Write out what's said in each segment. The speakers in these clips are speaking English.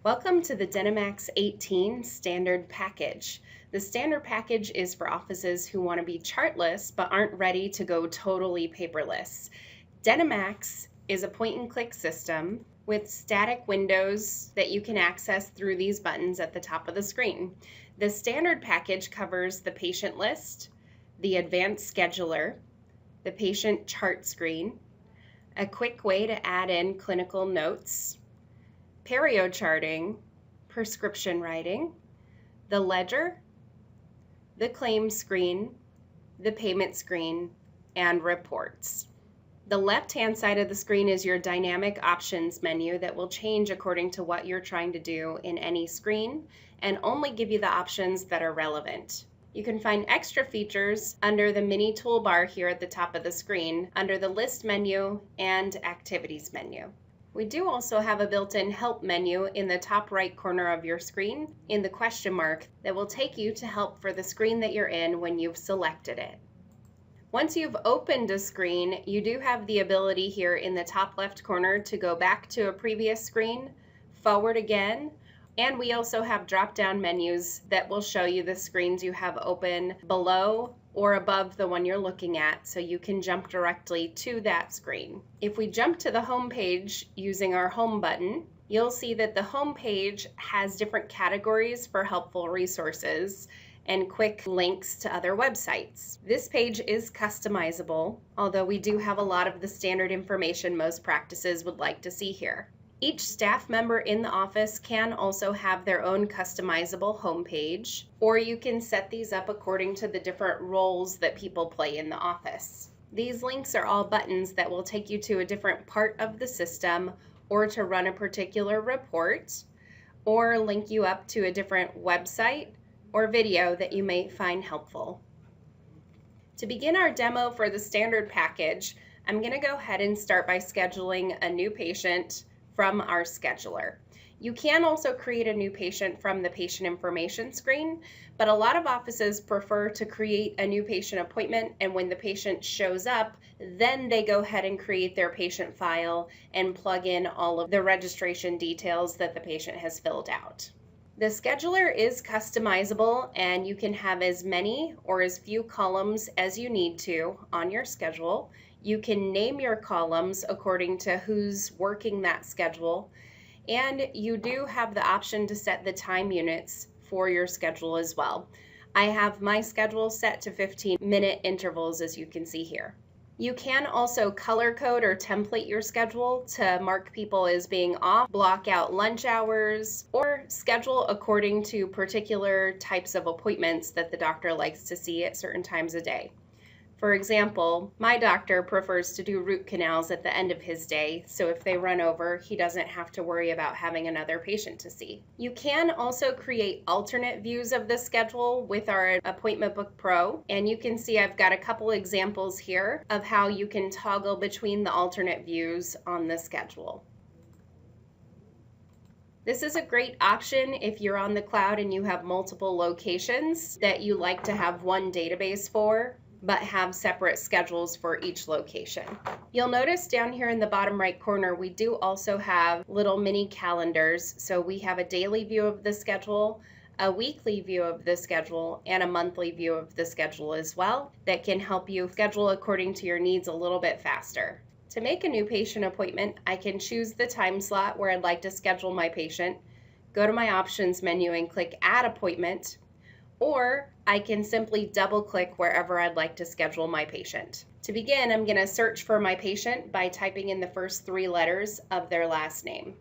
Welcome to the DentiMax 18 standard package. The standard package is for offices who want to be chartless but aren't ready to go totally paperless. DentiMax is a point-and-click system with static windows that you can access through these buttons at the top of the screen. The standard package covers the patient list, the advanced scheduler, the patient chart screen, a quick way to add in clinical notes, perio charting, prescription writing, the ledger, the claim screen, the payment screen, and reports. The left-hand side of the screen is your dynamic options menu that will change according to what you're trying to do in any screen and only give you the options that are relevant. You can find extra features under the mini toolbar here at the top of the screen under the list menu and activities menu. We do also have a built-in help menu in the top right corner of your screen in the question mark that will take you to help for the screen that you're in when you've selected it. Once you've opened a screen, you do have the ability here in the top left corner to go back to a previous screen, forward again, and we also have drop-down menus that will show you the screens you have open below or above the one you're looking at, so you can jump directly to that screen. If we jump to the home page using our home button, you'll see that the home page has different categories for helpful resources and quick links to other websites. This page is customizable, although we do have a lot of the standard information most practices would like to see here. Each staff member in the office can also have their own customizable homepage, or you can set these up according to the different roles that people play in the office. These links are all buttons that will take you to a different part of the system, or to run a particular report, or link you up to a different website or video that you may find helpful. To begin our demo for the standard package, I'm going to go ahead and start by scheduling a new patient from our scheduler. You can also create a new patient from the patient information screen, but a lot of offices prefer to create a new patient appointment, and when the patient shows up, then they go ahead and create their patient file and plug in all of the registration details that the patient has filled out. The scheduler is customizable, and you can have as many or as few columns as you need to on your schedule. You can name your columns according to who's working that schedule, and you do have the option to set the time units for your schedule as well. I have my schedule set to 15-minute intervals, as you can see here. You can also color code or template your schedule to mark people as being off, block out lunch hours, or schedule according to particular types of appointments that the doctor likes to see at certain times of day. For example, my doctor prefers to do root canals at the end of his day, so if they run over, he doesn't have to worry about having another patient to see. You can also create alternate views of the schedule with our Appointment Book Pro, and you can see I've got a couple examples here of how you can toggle between the alternate views on the schedule. This is a great option if you're on the cloud and you have multiple locations that you like to have one database for, but have separate schedules for each location. You'll notice down here in the bottom right corner, we do also have little mini calendars. So we have a daily view of the schedule, a weekly view of the schedule, and a monthly view of the schedule as well that can help you schedule according to your needs a little bit faster. To make a new patient appointment, I can choose the time slot where I'd like to schedule my patient, go to my options menu and click Add Appointment, or I can simply double-click wherever I'd like to schedule my patient. To begin, I'm going to search for my patient by typing in the first 3 letters of their last name.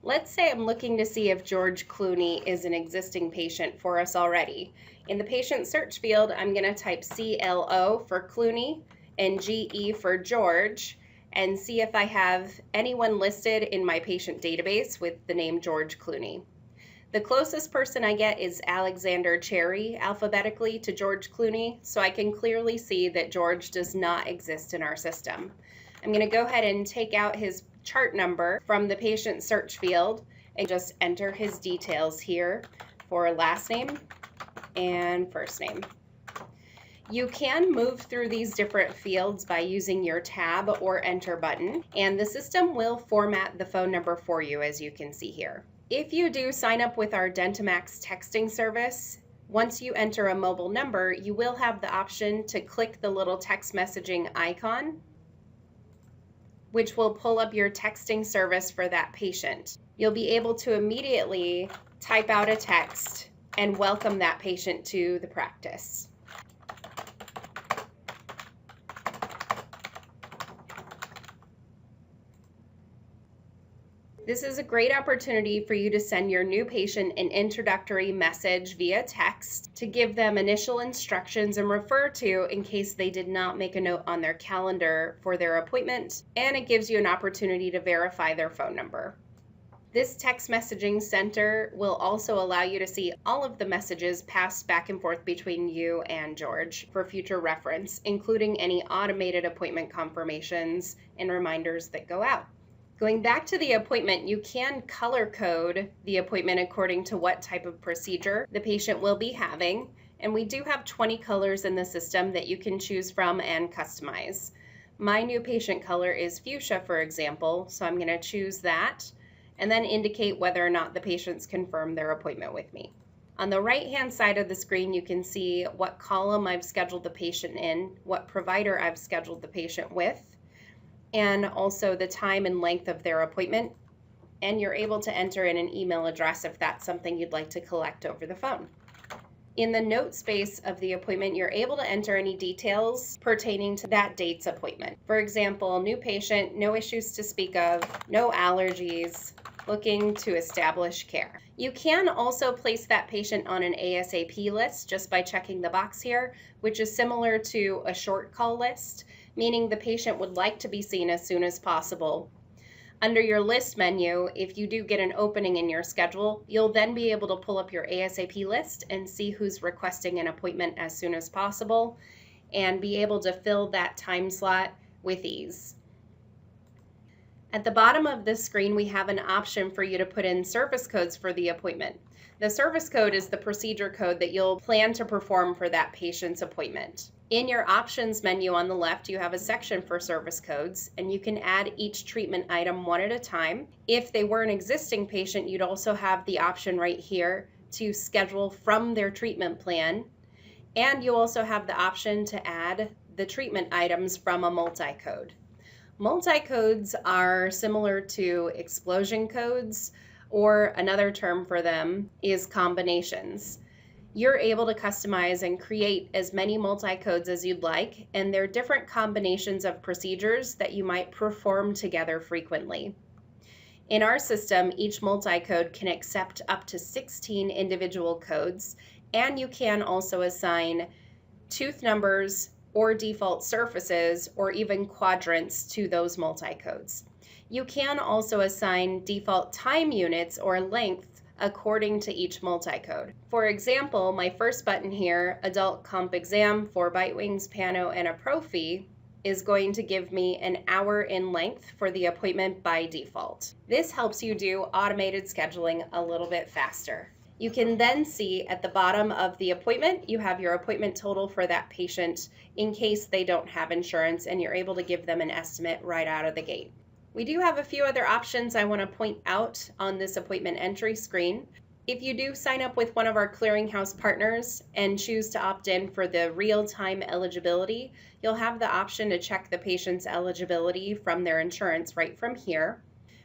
Let's say I'm looking to see if George Clooney is an existing patient for us already. In the patient search field, I'm going to type CLO for Clooney and GE for George, and see if I have anyone listed in my patient database with the name George Clooney. The closest person I get is Alexander Cherry alphabetically to George Clooney, so I can clearly see that George does not exist in our system. I'm going to go ahead and take out his chart number from the patient search field and just enter his details here for last name and first name. You can move through these different fields by using your tab or enter button, and the system will format the phone number for you, as you can see here. If you do sign up with our DentiMax texting service, once you enter a mobile number, you will have the option to click the little text messaging icon, which will pull up your texting service for that patient. You'll be able to immediately type out a text and welcome that patient to the practice. This is a great opportunity for you to send your new patient an introductory message via text to give them initial instructions and refer to in case they did not make a note on their calendar for their appointment, and it gives you an opportunity to verify their phone number. This text messaging center will also allow you to see all of the messages passed back and forth between you and George for future reference, including any automated appointment confirmations and reminders that go out. Going back to the appointment, you can color code the appointment according to what type of procedure the patient will be having, and we do have 20 colors in the system that you can choose from and customize. My new patient color is fuchsia, for example, so I'm going to choose that and then indicate whether or not the patient's confirmed their appointment with me. On the right-hand side of the screen, you can see what column I've scheduled the patient in, what provider I've scheduled the patient with, and also the time and length of their appointment, and you're able to enter in an email address if that's something you'd like to collect over the phone. In the note space of the appointment, you're able to enter any details pertaining to that date's appointment. For example, new patient, no issues to speak of, no allergies, looking to establish care. You can also place that patient on an ASAP list just by checking the box here, which is similar to a short call list, meaning the patient would like to be seen as soon as possible. Under your list menu, if you do get an opening in your schedule, you'll then be able to pull up your ASAP list and see who's requesting an appointment as soon as possible and be able to fill that time slot with ease. At the bottom of this screen, we have an option for you to put in service codes for the appointment. The service code is the procedure code that you'll plan to perform for that patient's appointment. In your options menu on the left, you have a section for service codes, and you can add each treatment item one at a time. If they were an existing patient, you'd also have the option right here to schedule from their treatment plan, and you also have the option to add the treatment items from a multi-code. Multi-codes are similar to explosion codes, or another term for them is combinations. You're able to customize and create as many multi-codes as you'd like, and they're different combinations of procedures that you might perform together frequently. In our system, each multi-code can accept up to 16 individual codes, and you can also assign tooth numbers or default surfaces or even quadrants to those multi-codes. You can also assign default time units or length according to each multi-code. For example, my first button here, adult comp exam for bite wings, pano, and a prophy, is going to give me an hour in length for the appointment by default. This helps you do automated scheduling a little bit faster. You can then see at the bottom of the appointment, you have your appointment total for that patient in case they don't have insurance, and you're able to give them an estimate right out of the gate. We do have a few other options I want to point out on this appointment entry screen. If you do sign up with one of our clearinghouse partners and choose to opt in for the real-time eligibility, you'll have the option to check the patient's eligibility from their insurance right from here.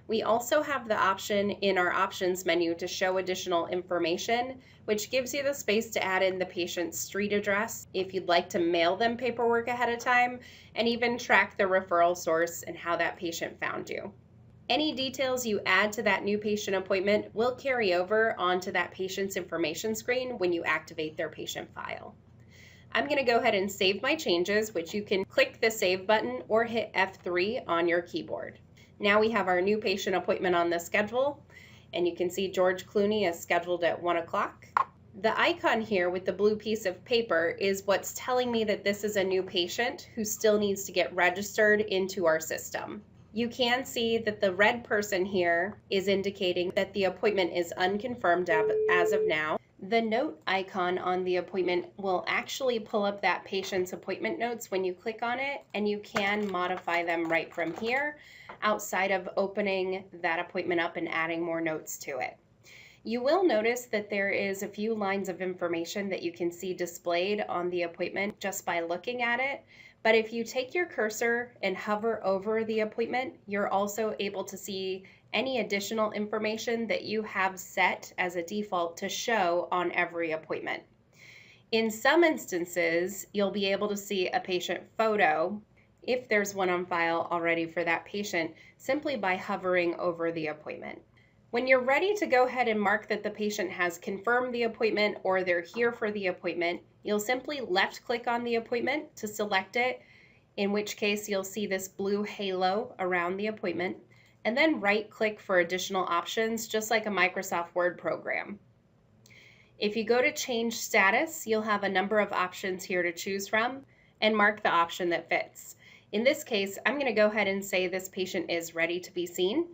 We also have the option in our options menu to show additional information, which gives you the space to add in the patient's street address if you'd like to mail them paperwork ahead of time, and even track the referral source and how that patient found you. Any details you add to that new patient appointment will carry over onto that patient's information screen when you activate their patient file. I'm going to go ahead and save my changes, which you can click the Save button or hit F3 on your keyboard. Now we have our new patient appointment on the schedule, and you can see George Clooney is scheduled at 1 o'clock. The icon here with the blue piece of paper is what's telling me that this is a new patient who still needs to get registered into our system. You can see that the red person here is indicating that the appointment is unconfirmed as of now. The note icon on the appointment will actually pull up that patient's appointment notes when you click on it, and you can modify them right from here outside of opening that appointment up and adding more notes to it. You will notice that there is a few lines of information that you can see displayed on the appointment just by looking at it. But if you take your cursor and hover over the appointment, you're also able to see any additional information that you have set as a default to show on every appointment. In some instances, you'll be able to see a patient photo, if there's one on file already for that patient, simply by hovering over the appointment. When you're ready to go ahead and mark that the patient has confirmed the appointment or they're here for the appointment, you'll simply left click on the appointment to select it, in which case you'll see this blue halo around the appointment, and then right click for additional options, just like a Microsoft Word program. If you go to change status, you'll have a number of options here to choose from and mark the option that fits. In this case, I'm going to go ahead and say this patient is ready to be seen,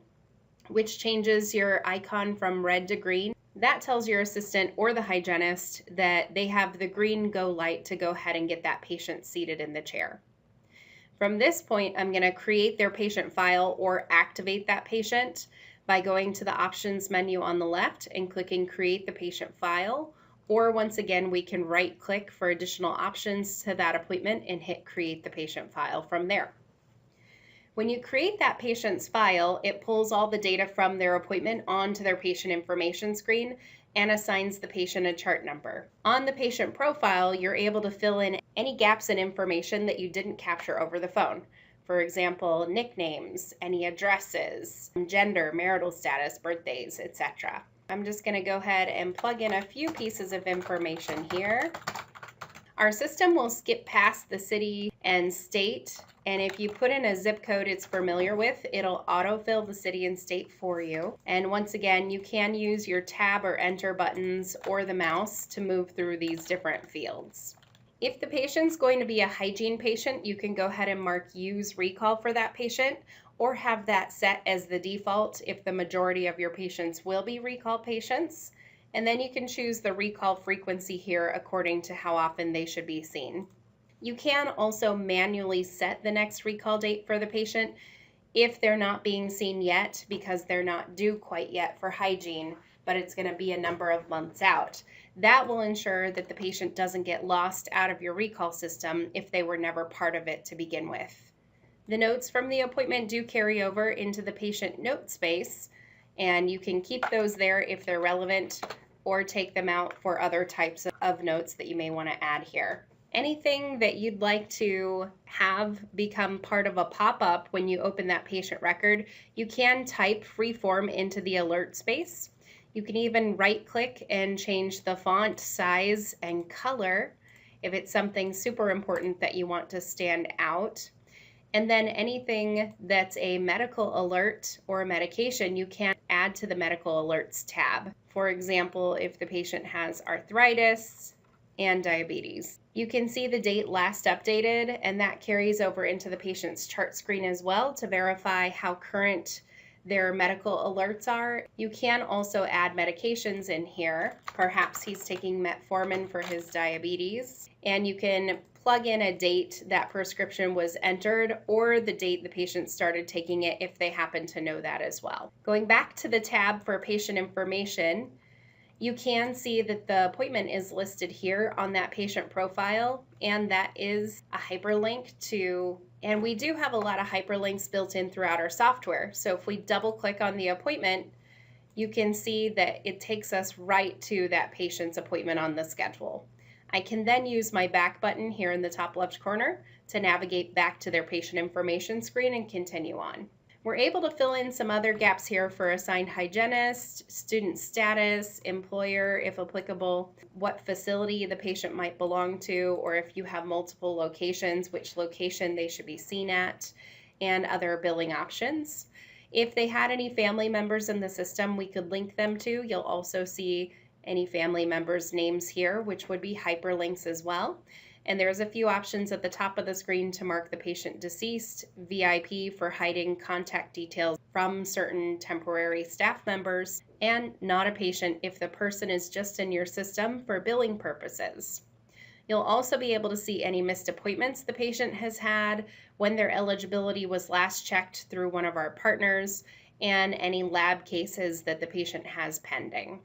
which changes your icon from red to green. That tells your assistant or the hygienist that they have the green go light to go ahead and get that patient seated in the chair. From this point, I'm going to create their patient file or activate that patient by going to the options menu on the left and clicking create the patient file, or once again, we can right click for additional options to that appointment and hit create the patient file from there. When you create that patient's file, it pulls all the data from their appointment onto their patient information screen and assigns the patient a chart number. On the patient profile, you're able to fill in any gaps in information that you didn't capture over the phone. For example, nicknames, any addresses, gender, marital status, birthdays, etc. I'm just going to go ahead and plug in a few pieces of information here. Our system will skip past the city and state, and if you put in a zip code it's familiar with, it'll autofill the city and state for you. And once again, you can use your tab or enter buttons or the mouse to move through these different fields. If the patient's going to be a hygiene patient, you can go ahead and mark use recall for that patient, or have that set as the default if the majority of your patients will be recall patients. And then you can choose the recall frequency here according to how often they should be seen. You can also manually set the next recall date for the patient if they're not being seen yet because they're not due quite yet for hygiene, but it's going to be a number of months out. That will ensure that the patient doesn't get lost out of your recall system if they were never part of it to begin with. The notes from the appointment do carry over into the patient note space, and you can keep those there if they're relevant or take them out for other types of notes that you may want to add here. Anything that you'd like to have become part of a pop-up when you open that patient record, you can type freeform into the alert space. You can even right-click and change the font size and color if it's something super important that you want to stand out. And then anything that's a medical alert or a medication, you can add to the medical alerts tab. For example, if the patient has arthritis and diabetes. You can see the date last updated, and that carries over into the patient's chart screen as well to verify how current their medical alerts are. You can also add medications in here. Perhaps he's taking metformin for his diabetes, and you can plug in a date that prescription was entered or the date the patient started taking it if they happen to know that as well. Going back to the tab for patient information, you can see that the appointment is listed here on that patient profile, and that is a hyperlink to, and we do have a lot of hyperlinks built in throughout our software. So if we double click on the appointment, you can see that it takes us right to that patient's appointment on the schedule. I can then use my back button here in the top left corner to navigate back to their patient information screen and continue on. We're able to fill in some other gaps here for assigned hygienist, student status, employer, if applicable, what facility the patient might belong to, or if you have multiple locations, which location they should be seen at, and other billing options. If they had any family members in the system we could link them to, you'll also see any family members' names here, which would be hyperlinks as well. And there's a few options at the top of the screen to mark the patient deceased, VIP for hiding contact details from certain temporary staff members, and not a patient if the person is just in your system for billing purposes. You'll also be able to see any missed appointments the patient has had, when their eligibility was last checked through one of our partners, and any lab cases that the patient has pending.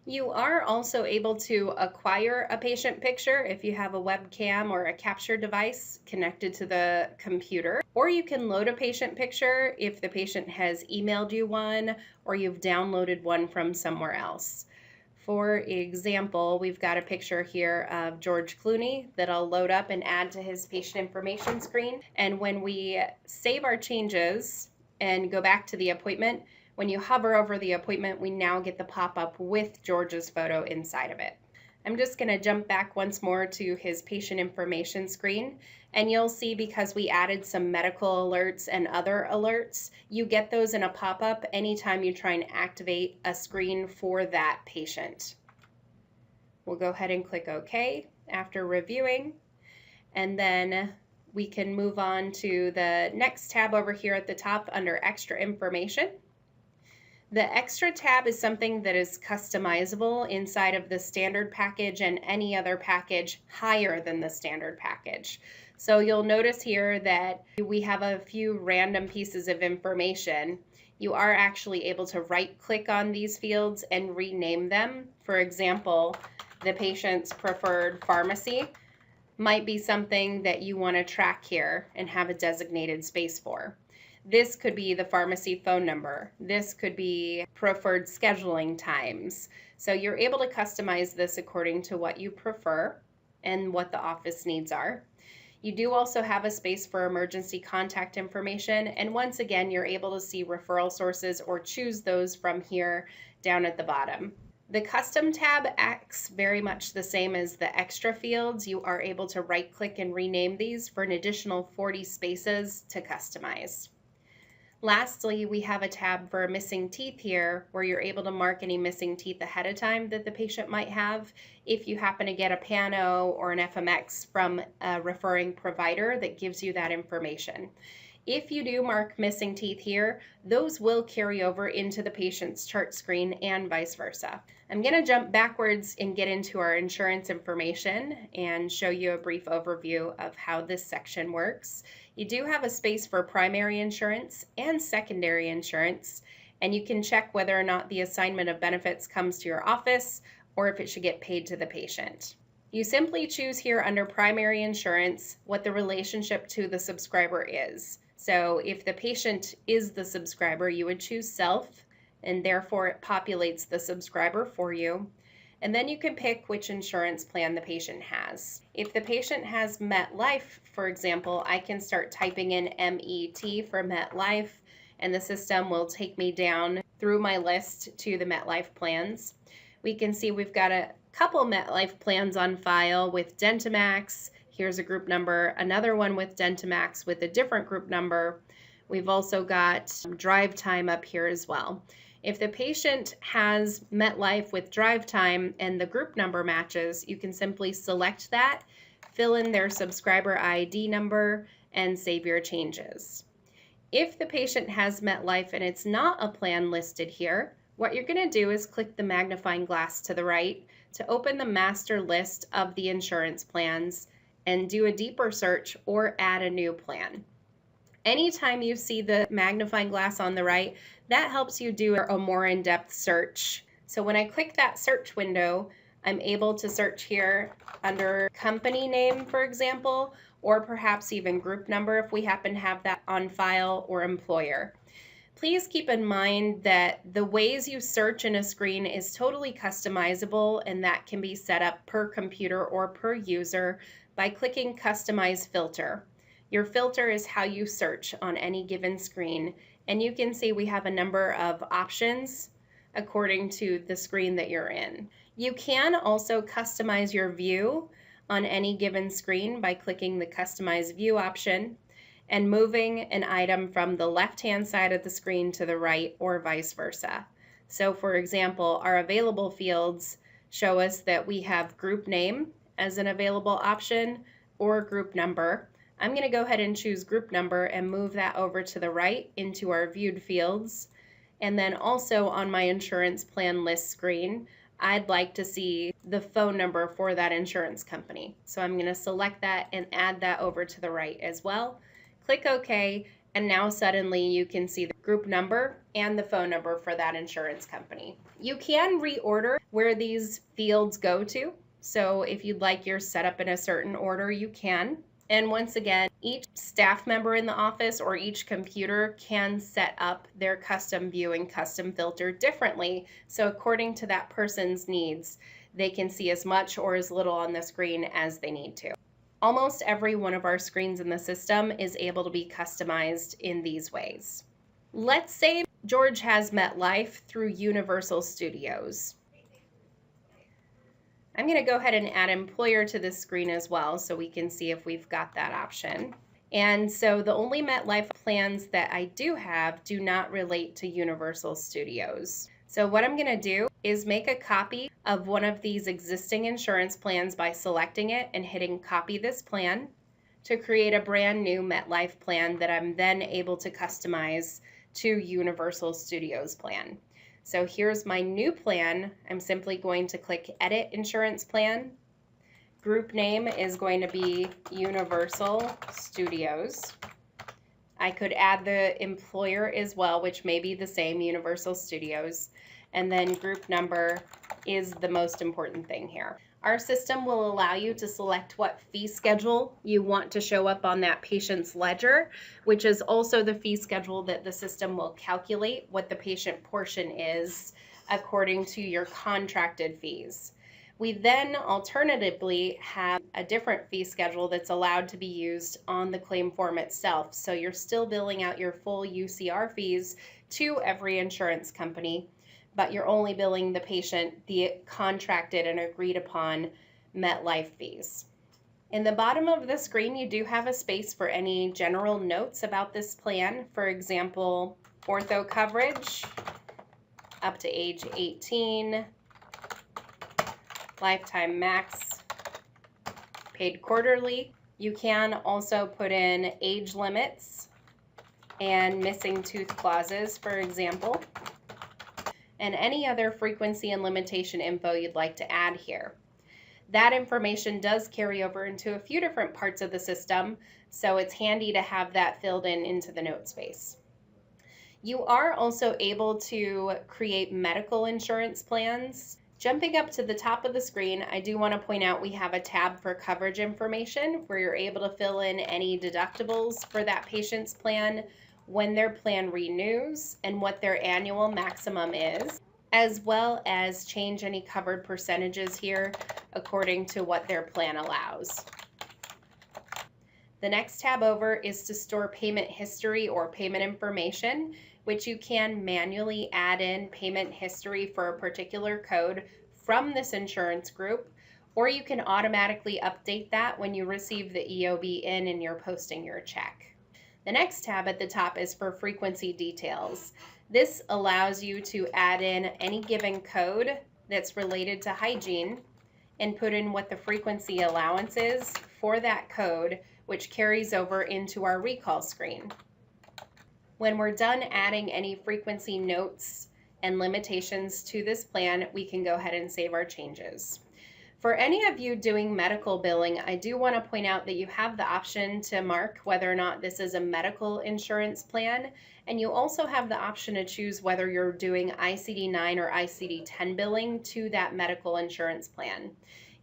You are also able to acquire a patient picture if you have a webcam or a capture device connected to the computer, or you can load a patient picture if the patient has emailed you one or you've downloaded one from somewhere else. For example, we've got a picture here of George Clooney that I'll load up and add to his patient information screen. And when we save our changes and go back to the appointment, when you hover over the appointment, we now get the pop-up with George's photo inside of it. I'm just going to jump back once more to his patient information screen, and you'll see because we added some medical alerts and other alerts, you get those in a pop-up anytime you try and activate a screen for that patient. We'll go ahead and click OK after reviewing, and then we can move on to the next tab over here at the top under Extra Information. The Extra tab is something that is customizable inside of the standard package and any other package higher than the standard package. So you'll notice here that we have a few random pieces of information. You are actually able to right-click on these fields and rename them. For example, the patient's preferred pharmacy might be something that you want to track here and have a designated space for. This could be the pharmacy phone number. This could be preferred scheduling times. So you're able to customize this according to what you prefer and what the office needs are. You do also have a space for emergency contact information. And once again, you're able to see referral sources or choose those from here down at the bottom. The Custom tab acts very much the same as the extra fields. You are able to right-click and rename these for an additional 40 spaces to customize. Lastly, we have a tab for missing teeth here where you're able to mark any missing teeth ahead of time that the patient might have if you happen to get a Pano or an FMX from a referring provider that gives you that information. If you do mark missing teeth here, those will carry over into the patient's chart screen and vice versa. I'm going to jump backwards and get into our insurance information and show you a brief overview of how this section works. You do have a space for primary insurance and secondary insurance, and you can check whether or not the assignment of benefits comes to your office or if it should get paid to the patient. You simply choose here under primary insurance what the relationship to the subscriber is. So if the patient is the subscriber, you would choose self, and therefore it populates the subscriber for you. And then you can pick which insurance plan the patient has. If the patient has MetLife, for example, I can start typing in MET for MetLife, and the system will take me down through my list to the MetLife plans. We can see we've got a couple MetLife plans on file with DentiMax. Here's a group number, another one with DentiMax with a different group number. We've also got drive time up here as well. If the patient has MetLife with drive time and the group number matches, you can simply select that, fill in their subscriber ID number, and save your changes. If the patient has MetLife and it's not a plan listed here, what you're going to do is click the magnifying glass to the right to open the master list of the insurance plans and do a deeper search or add a new plan. Anytime you see the magnifying glass on the right, that helps you do a more in-depth search. So when I click that search window, I'm able to search here under company name, for example, or perhaps even group number if we happen to have that on file, or employer. Please keep in mind that the ways you search in a screen is totally customizable, and that can be set up per computer or per user by clicking Customize Filter. Your filter is how you search on any given screen, and you can see we have a number of options according to the screen that you're in. You can also customize your view on any given screen by clicking the Customize View option and moving an item from the left-hand side of the screen to the right, or vice versa. So for example, our available fields show us that we have group name as an available option or group number. I'm going to go ahead and choose group number and move that over to the right into our viewed fields. And then also on my insurance plan list screen, I'd like to see the phone number for that insurance company. So I'm going to select that and add that over to the right as well. Click OK, and now suddenly you can see the group number, and the phone number for that insurance company. You can reorder where these fields go to. So if you'd like yours set up in a certain order, you can. And once again, each staff member in the office or each computer can set up their custom view and custom filter differently. So according to that person's needs, they can see as much or as little on the screen as they need to. Almost every one of our screens in the system is able to be customized in these ways. Let's say George has MetLife through Universal Studios. I'm going to go ahead and add employer to this screen as well so we can see if we've got that option. And so the only MetLife plans that I do have do not relate to Universal Studios. So what I'm going to do is make a copy of one of these existing insurance plans by selecting it and hitting copy this plan to create a brand new MetLife plan that I'm then able to customize to Universal Studios plan. So here's my new plan. I'm simply going to click Edit Insurance Plan. Group name is going to be Universal Studios. I could add the employer as well, which may be the same, Universal Studios. And then group number is the most important thing here. Our system will allow you to select what fee schedule you want to show up on that patient's ledger, which is also the fee schedule that the system will calculate what the patient portion is according to your contracted fees. We then alternatively have a different fee schedule that's allowed to be used on the claim form itself. So you're still billing out your full UCR fees to every insurance company, but you're only billing the patient the contracted and agreed upon MetLife fees. In the bottom of the screen, you do have a space for any general notes about this plan. For example, ortho coverage up to age 18, lifetime max, paid quarterly. You can also put in age limits and missing tooth clauses, for example, and any other frequency and limitation info you'd like to add here. That information does carry over into a few different parts of the system, so it's handy to have that filled in into the note space. You are also able to create medical insurance plans. Jumping up to the top of the screen, I do want to point out we have a tab for coverage information where you're able to fill in any deductibles for that patient's plan, when their plan renews, and what their annual maximum is, as well as change any covered percentages here according to what their plan allows. The next tab over is to store payment history or payment information, which you can manually add in payment history for a particular code from this insurance group, or you can automatically update that when you receive the EOB in and you're posting your check. The next tab at the top is for frequency details. This allows you to add in any given code that's related to hygiene and put in what the frequency allowance is for that code, which carries over into our recall screen. When we're done adding any frequency notes and limitations to this plan, we can go ahead and save our changes. For any of you doing medical billing, I do want to point out that you have the option to mark whether or not this is a medical insurance plan, and you also have the option to choose whether you're doing ICD-9 or ICD-10 billing to that medical insurance plan.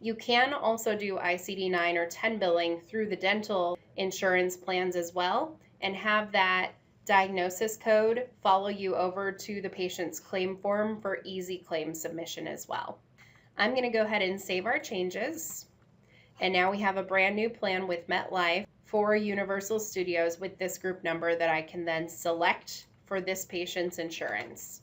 You can also do ICD-9 or 10 billing through the dental insurance plans as well, and have that diagnosis code follow you over to the patient's claim form for easy claim submission as well. I'm going to go ahead and save our changes. And now we have a brand new plan with MetLife for Universal Studios with this group number that I can then select for this patient's insurance.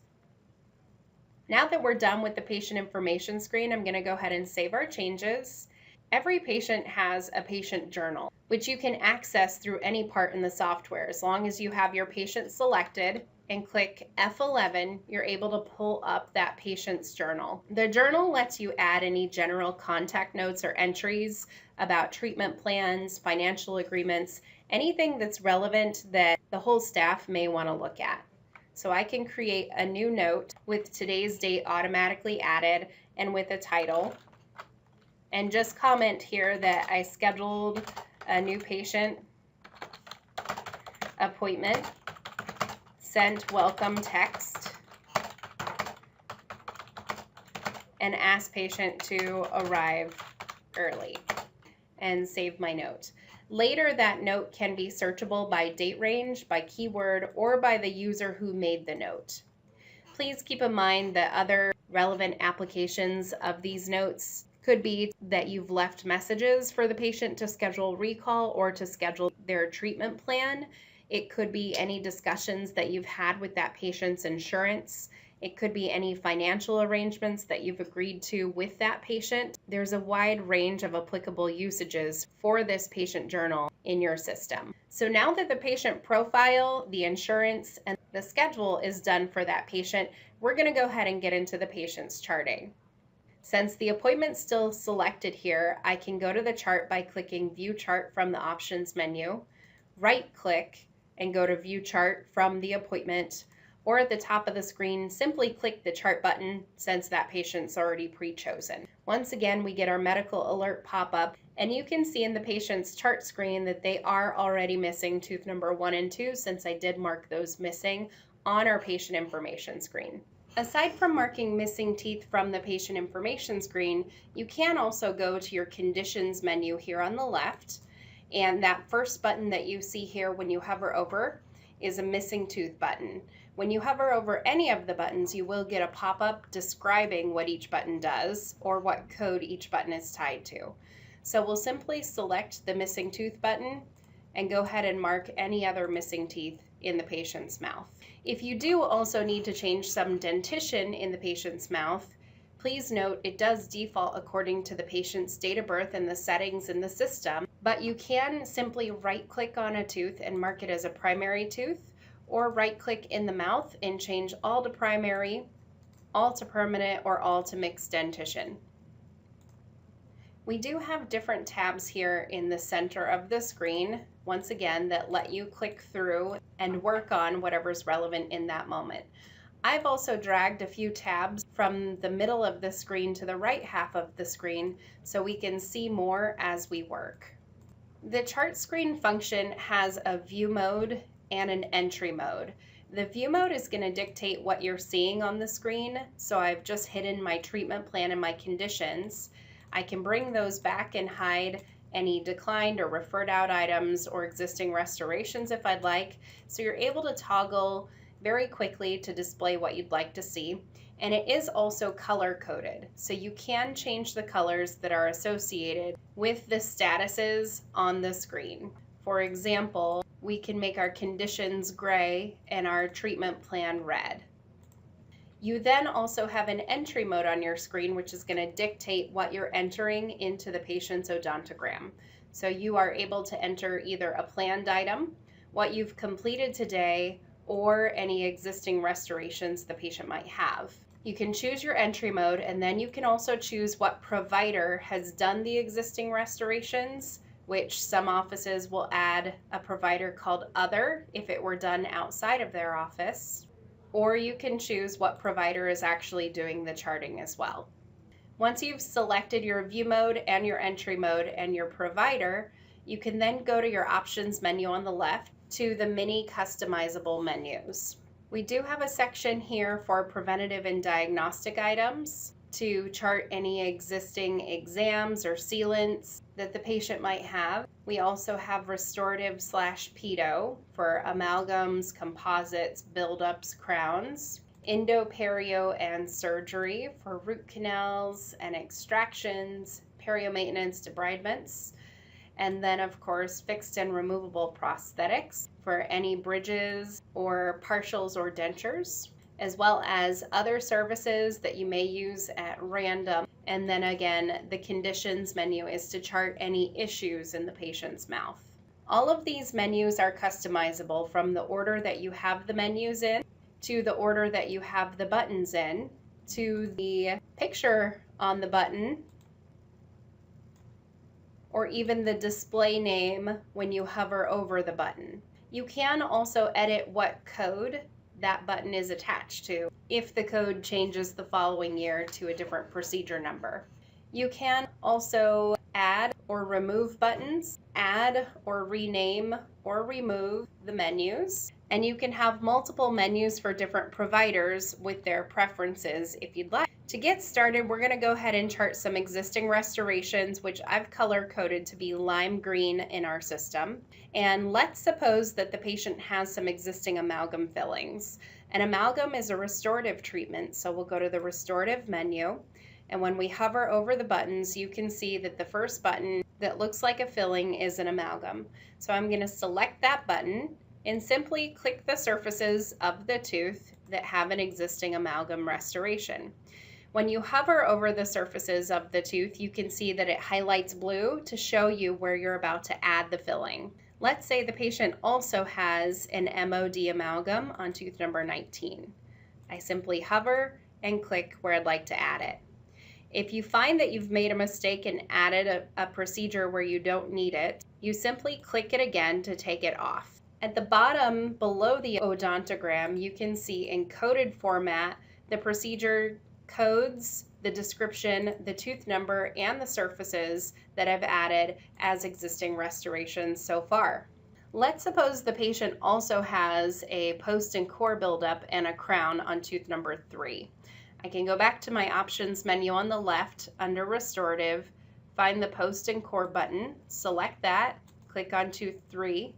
Now that we're done with the patient information screen, I'm going to go ahead and save our changes. Every patient has a patient journal, which you can access through any part in the software. As long as you have your patient selected and click F11, you're able to pull up that patient's journal. The journal lets you add any general contact notes or entries about treatment plans, financial agreements, anything that's relevant that the whole staff may want to look at. So I can create a new note with today's date automatically added and with a title, and just comment here that I scheduled a new patient appointment sent welcome text and ask patient to arrive early, and save my note. Later, that note can be searchable by date range, by keyword, or by the user who made the note. Please keep in mind that other relevant applications of these notes could be that you've left messages for the patient to schedule recall or to schedule their treatment plan. It could be any discussions that you've had with that patient's insurance. It could be any financial arrangements that you've agreed to with that patient. There's a wide range of applicable usages for this patient journal in your system. So now that the patient profile, the insurance, and the schedule is done for that patient, we're going to go ahead and get into the patient's charting. Since the appointment's still selected here, I can go to the chart by clicking View Chart from the Options menu, right-click, and go to View Chart from the appointment, or at the top of the screen, simply click the chart button since that patient's already pre-chosen. Once again, we get our medical alert pop-up, and you can see in the patient's chart screen that they are already missing tooth number 1 and 2 since I did mark those missing on our patient information screen. Aside from marking missing teeth from the patient information screen, you can also go to your conditions menu here on the left, and that first button that you see here when you hover over is a missing tooth button. When you hover over any of the buttons, you will get a pop-up describing what each button does or what code each button is tied to. So we'll simply select the missing tooth button and go ahead and mark any other missing teeth in the patient's mouth. If you do also need to change some dentition in the patient's mouth, please note it does default according to the patient's date of birth and the settings in the system, but you can simply right-click on a tooth and mark it as a primary tooth, or right-click in the mouth and change all to primary, all to permanent, or all to mixed dentition. We do have different tabs here in the center of the screen, once again, that let you click through and work on whatever's relevant in that moment. I've also dragged a few tabs from the middle of the screen to the right half of the screen so we can see more as we work. The chart screen function has a view mode and an entry mode. The view mode is going to dictate what you're seeing on the screen, so I've just hidden my treatment plan and my conditions. I can bring those back and hide any declined or referred out items or existing restorations if I'd like. So you're able to toggle very quickly to display what you'd like to see. And it is also color coded, so you can change the colors that are associated with the statuses on the screen. For example, we can make our conditions gray and our treatment plan red. You then also have an entry mode on your screen, which is going to dictate what you're entering into the patient's odontogram. So you are able to enter either a planned item, what you've completed today, or any existing restorations the patient might have. You can choose your entry mode, and then you can also choose what provider has done the existing restorations, which some offices will add a provider called Other if it were done outside of their office, or you can choose what provider is actually doing the charting as well. Once you've selected your view mode and your entry mode and your provider, you can then go to your options menu on the left to the mini customizable menus. We do have a section here for preventative and diagnostic items to chart any existing exams or sealants that the patient might have. We also have restorative/pedo for amalgams, composites, buildups, crowns, endo, perio, and surgery for root canals and extractions, perio maintenance, debridements, and then of course fixed and removable prosthetics for any bridges or partials or dentures, as well as other services that you may use at random. And then again, the conditions menu is to chart any issues in the patient's mouth. All of these menus are customizable from the order that you have the menus in, to the order that you have the buttons in, to the picture on the button, or even the display name when you hover over the button. You can also edit what code that button is attached to if the code changes the following year to a different procedure number. You can Also add or remove buttons, add or rename or remove the menus, and you can have multiple menus for different providers with their preferences if you'd like. To get started, we're going to go ahead and chart some existing restorations, which I've color coded to be lime green in our system. And let's suppose that the patient has some existing amalgam fillings. An amalgam is a restorative treatment, so we'll go to the restorative menu. And when we hover over the buttons, you can see that the first button that looks like a filling is an amalgam. So I'm going to select that button and simply click the surfaces of the tooth that have an existing amalgam restoration. When you hover over the surfaces of the tooth, you can see that it highlights blue to show you where you're about to add the filling. Let's say the patient also has an MOD amalgam on tooth number 19. I simply hover and click where I'd like to add it. If you find that you've made a mistake and added a procedure where you don't need it, you simply click it again to take it off. At the bottom below the odontogram, you can see in coded format the procedure codes, the description, the tooth number, and the surfaces that I've added as existing restorations so far. Let's suppose the patient also has a post and core buildup and a crown on tooth number 3. I can go back to my options menu on the left under restorative, find the post and core button, select that, click on tooth 3,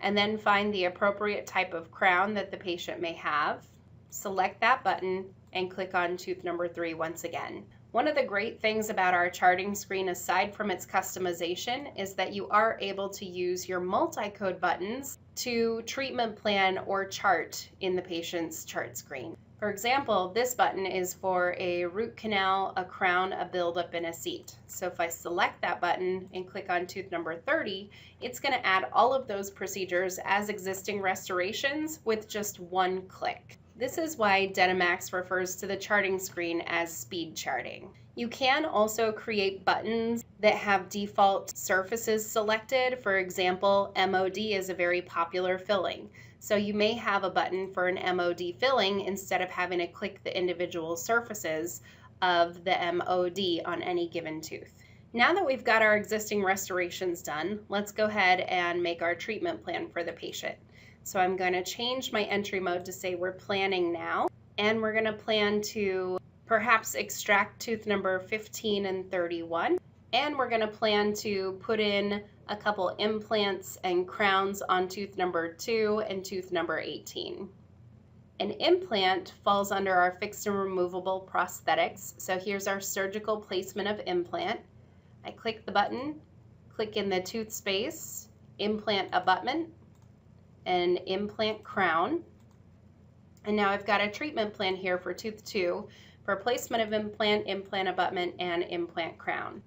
and then find the appropriate type of crown that the patient may have. Select that button and click on tooth number 3 once again. One of the great things about our charting screen, aside from its customization, is that you are able to use your multi-code buttons to treatment plan or chart in the patient's chart screen. For example, this button is for a root canal, a crown, a buildup, and a seat. So if I select that button and click on tooth number 30, it's going to add all of those procedures as existing restorations with just one click. This is why DentiMax refers to the charting screen as speed charting. You can also create buttons that have default surfaces selected. For example, MOD is a very popular filling. So you may have a button for an MOD filling instead of having to click the individual surfaces of the MOD on any given tooth. Now that we've got our existing restorations done, let's go ahead and make our treatment plan for the patient. So I'm going to change my entry mode to say we're planning now, and we're going to plan to perhaps extract tooth number 15 and 31, and we're going to plan to put in a couple implants and crowns on tooth number 2 and tooth number 18. An implant falls under our fixed and removable prosthetics, so here's our surgical placement of implant. I click the button, click in the tooth space, implant abutment, an implant crown, and now I've got a treatment plan here for tooth 2 for placement of implant, implant abutment, and implant crown.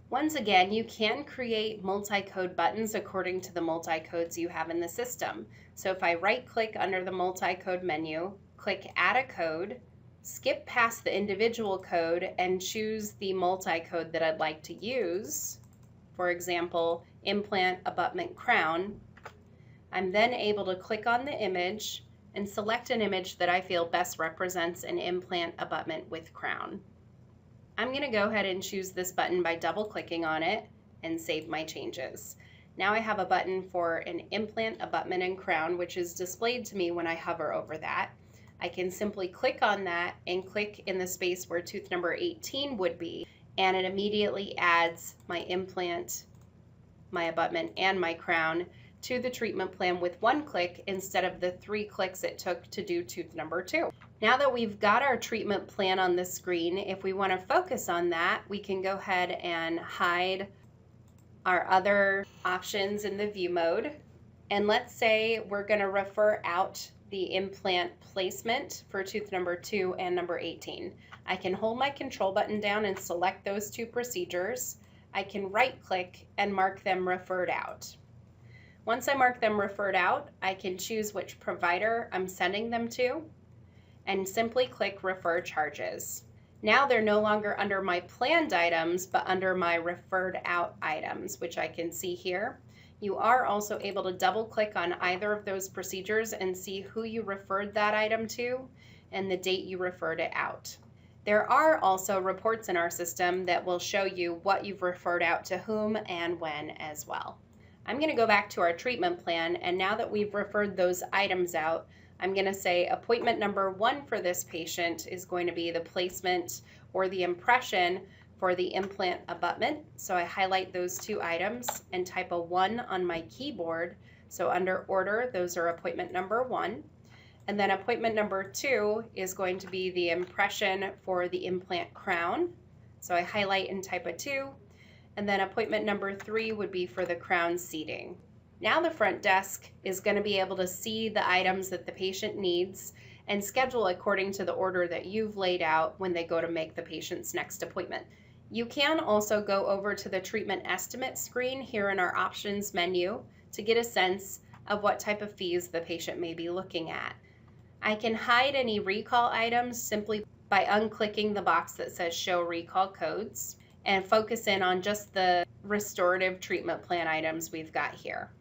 Once again, you can create multi-code buttons according to the multi-codes you have in the system. So if I right-click under the multi-code menu, click Add a Code, skip past the individual code, and choose the multi-code that I'd like to use, for example, implant, abutment, crown, I'm then able to click on the image and select an image that I feel best represents an implant abutment with crown. I'm going to go ahead and choose this button by double clicking on it and save my changes. Now I have a button for an implant, abutment, and crown, which is displayed to me when I hover over that. I can simply click on that and click in the space where tooth number 18 would be, and it immediately adds my implant, my abutment, and my crown to the treatment plan with one click instead of the 3 clicks it took to do tooth number 2. Now that we've got our treatment plan on the screen, if we want to focus on that, we can go ahead and hide our other options in the view mode. And let's say we're going to refer out the implant placement for tooth number 2 and number 18. I can hold my control button down and select those 2 procedures. I can right click and mark them referred out. Once I mark them referred out, I can choose which provider I'm sending them to and simply click Refer Charges. Now they're no longer under my planned items, but under my referred out items, which I can see here. You are also able to double click on either of those procedures and see who you referred that item to and the date you referred it out. There are also reports in our system that will show you what you've referred out to whom and when as well. I'm going to go back to our treatment plan, and now that we've referred those items out, I'm going to say appointment number 1 for this patient is going to be the placement or the impression for the implant abutment. So I highlight those 2 items and type a 1 on my keyboard. So under order, those are appointment number 1. And then appointment number 2 is going to be the impression for the implant crown. So I highlight and type a 2. And then appointment number 3 would be for the crown seating. Now the front desk is going to be able to see the items that the patient needs and schedule according to the order that you've laid out when they go to make the patient's next appointment. You can also go over to the treatment estimate screen here in our options menu to get a sense of what type of fees the patient may be looking at. I can hide any recall items simply by unclicking the box that says show recall codes and focus in on just the restorative treatment plan items we've got here.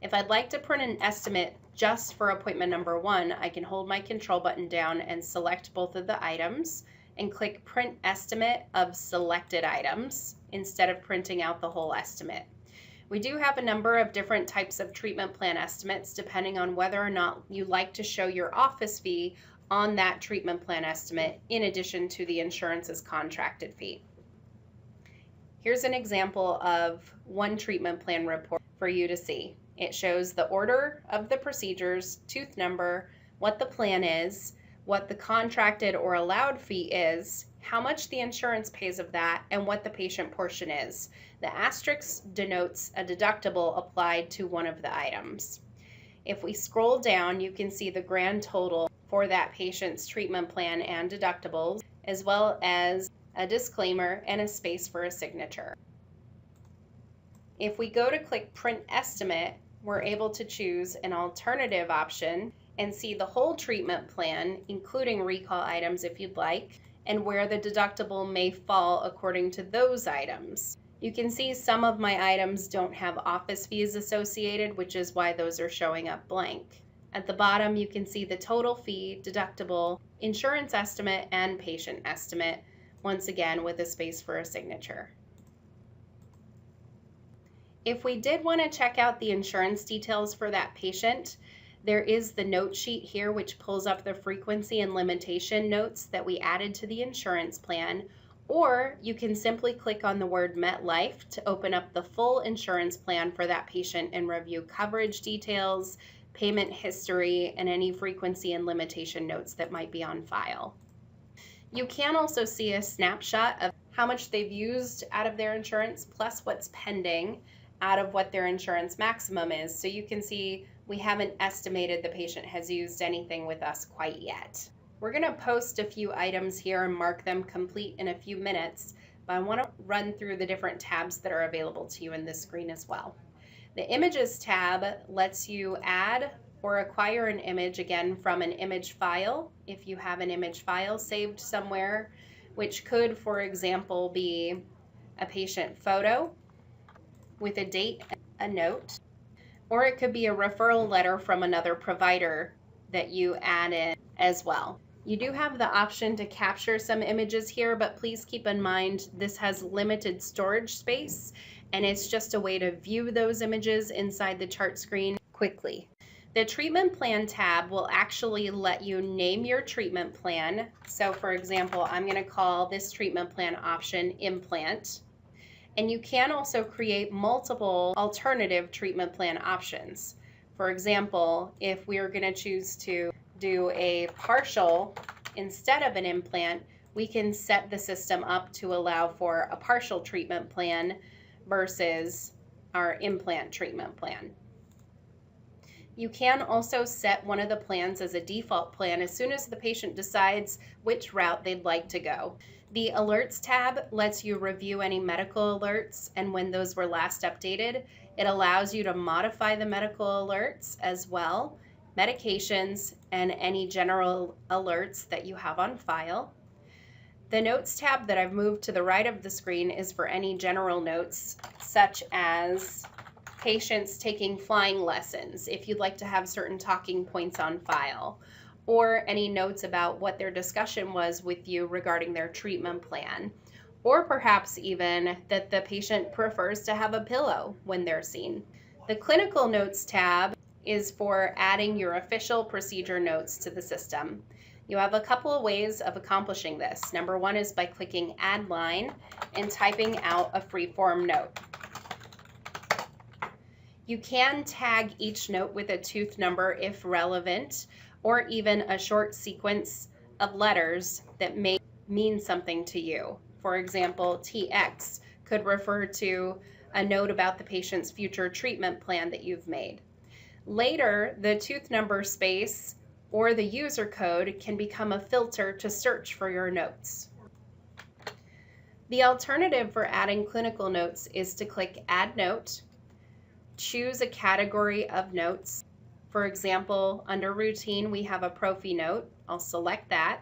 If I'd like to print an estimate just for appointment number 1, I can hold my control button down and select both of the items and click print estimate of selected items instead of printing out the whole estimate. We do have a number of different types of treatment plan estimates depending on whether or not you like to show your office fee on that treatment plan estimate in addition to the insurance's contracted fee. Here's an example of one treatment plan report for you to see. It shows the order of the procedures, tooth number, what the plan is, what the contracted or allowed fee is, how much the insurance pays of that, and what the patient portion is. The asterisk denotes a deductible applied to one of the items. If we scroll down, you can see the grand total for that patient's treatment plan and deductibles, as well as a disclaimer and a space for a signature. If we go to click print estimate, we're able to choose an alternative option and see the whole treatment plan, including recall items if you'd like, and where the deductible may fall according to those items. You can see some of my items don't have office fees associated, which is why those are showing up blank. At the bottom, you can see the total fee, deductible, insurance estimate, and patient estimate, once again with a space for a signature. If we did want to check out the insurance details for that patient, there is the note sheet here which pulls up the frequency and limitation notes that we added to the insurance plan, or you can simply click on the word MetLife to open up the full insurance plan for that patient and review coverage details, payment history, and any frequency and limitation notes that might be on file. You can also see a snapshot of how much they've used out of their insurance plus what's pending out of what their insurance maximum is. So you can see we haven't estimated the patient has used anything with us quite yet. We're going to post a few items here and mark them complete in a few minutes, but I want to run through the different tabs that are available to you in this screen as well. The Images tab lets you add or acquire an image, again, from an image file, if you have an image file saved somewhere, which could, for example, be a patient photo with a date and a note, or it could be a referral letter from another provider that you add in as well. You do have the option to capture some images here, but please keep in mind this has limited storage space, and it's just a way to view those images inside the chart screen quickly. The treatment plan tab will actually let you name your treatment plan. So for example, I'm going to call this treatment plan option implant. And you can also create multiple alternative treatment plan options. For example, if we are going to choose to do a partial instead of an implant, we can set the system up to allow for a partial treatment plan versus our implant treatment plan. You can also set one of the plans as a default plan as soon as the patient decides which route they'd like to go. The Alerts tab lets you review any medical alerts, and when those were last updated, it allows you to modify the medical alerts as well, medications, and any general alerts that you have on file. The Notes tab that I've moved to the right of the screen is for any general notes, such as patients taking flying lessons, if you'd like to have certain talking points on file, or any notes about what their discussion was with you regarding their treatment plan, or perhaps even that the patient prefers to have a pillow when they're seen. The Clinical Notes tab is for adding your official procedure notes to the system. You have a couple of ways of accomplishing this. Number one is by clicking Add Line and typing out a free-form note. You can tag each note with a tooth number if relevant, or even a short sequence of letters that may mean something to you. For example, TX could refer to a note about the patient's future treatment plan that you've made. Later, the tooth number space or the user code can become a filter to search for your notes. The alternative for adding clinical notes is to click Add Note, choose a category of notes. For example, under Routine, we have a Prophy note. I'll select that.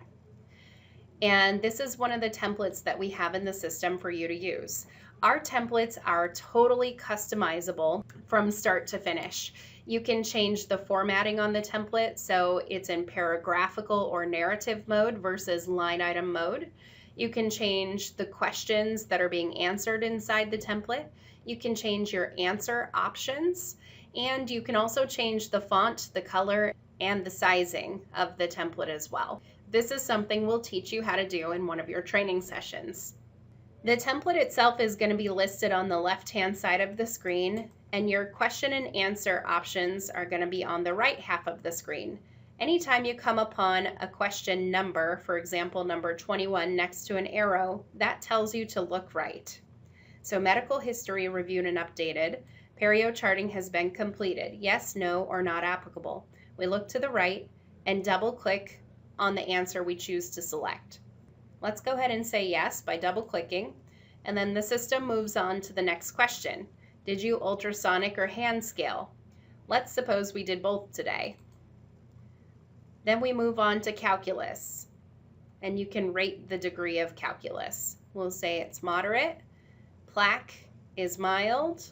And this is one of the templates that we have in the system for you to use. Our templates are totally customizable from start to finish. You can change the formatting on the template so it's in paragraphical or narrative mode versus line item mode. You can change the questions that are being answered inside the template. You can change your answer options, and you can also change the font, the color, and the sizing of the template as well. This is something we'll teach you how to do in one of your training sessions. The template itself is going to be listed on the left-hand side of the screen, and your question and answer options are going to be on the right half of the screen. Anytime you come upon a question number, for example, number 21 next to an arrow, that tells you to look right. So medical history reviewed and updated. Perio charting has been completed. Yes, no, or not applicable. We look to the right and double click on the answer we choose to select. Let's go ahead and say yes by double clicking, and then the system moves on to the next question. Did you ultrasonic or hand scale? Let's suppose we did both today. Then we move on to calculus, and you can rate the degree of calculus. We'll say it's moderate, plaque is mild,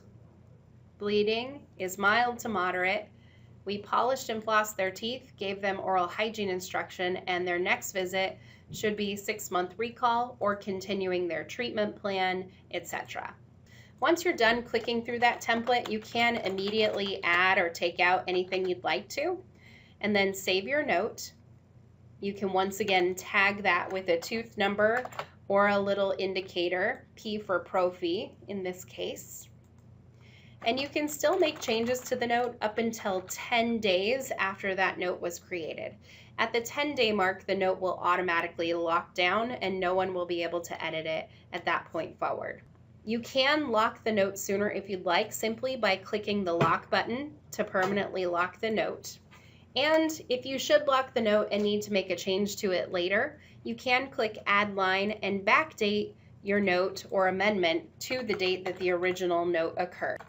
bleeding is mild to moderate. We polished and flossed their teeth, gave them oral hygiene instruction, and their next visit should be 6-month recall or continuing their treatment plan, etc. Once you're done clicking through that template, you can immediately add or take out anything you'd like to, and then save your note. You can once again tag that with a tooth number or a little indicator, P for Prophy in this case. And you can still make changes to the note up until 10 days after that note was created. At the 10-day mark, the note will automatically lock down and no one will be able to edit it at that point forward. You can lock the note sooner if you'd like, simply by clicking the lock button to permanently lock the note. And if you should lock the note and need to make a change to it later, you can click Add Line and backdate your note or amendment to the date that the original note occurred.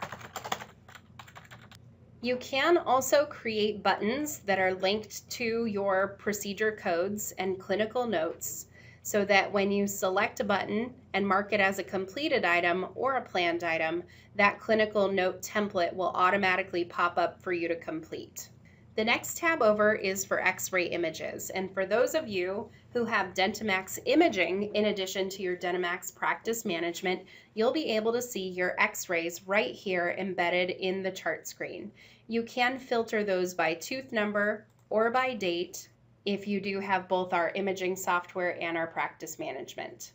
You can also create buttons that are linked to your procedure codes and clinical notes so that when you select a button and mark it as a completed item or a planned item, that clinical note template will automatically pop up for you to complete. The next tab over is for X-ray images, and for those of you who have DentiMax imaging in addition to your DentiMax practice management, you'll be able to see your X-rays right here embedded in the chart screen. You can filter those by tooth number or by date if you do have both our imaging software and our practice management.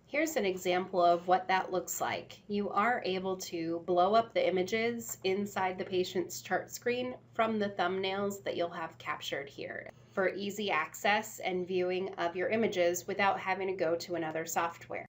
Here's an example of what that looks like. You are able to blow up the images inside the patient's chart screen from the thumbnails that you'll have captured here for easy access and viewing of your images without having to go to another software.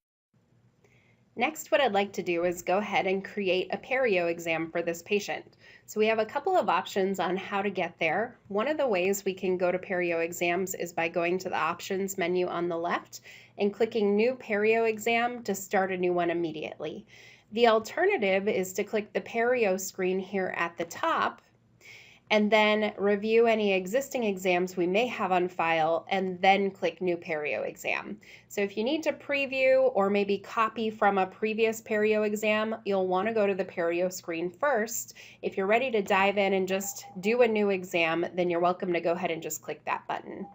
Next, what I'd like to do is go ahead and create a perio exam for this patient. So we have a couple of options on how to get there. One of the ways we can go to perio exams is by going to the options menu on the left and clicking New Perio Exam to start a new one immediately. The alternative is to click the perio screen here at the top and then review any existing exams we may have on file, and then click New Perio Exam. So if you need to preview or maybe copy from a previous perio exam, you'll want to go to the perio screen first. If you're ready to dive in and just do a new exam, then you're welcome to go ahead and just click that button.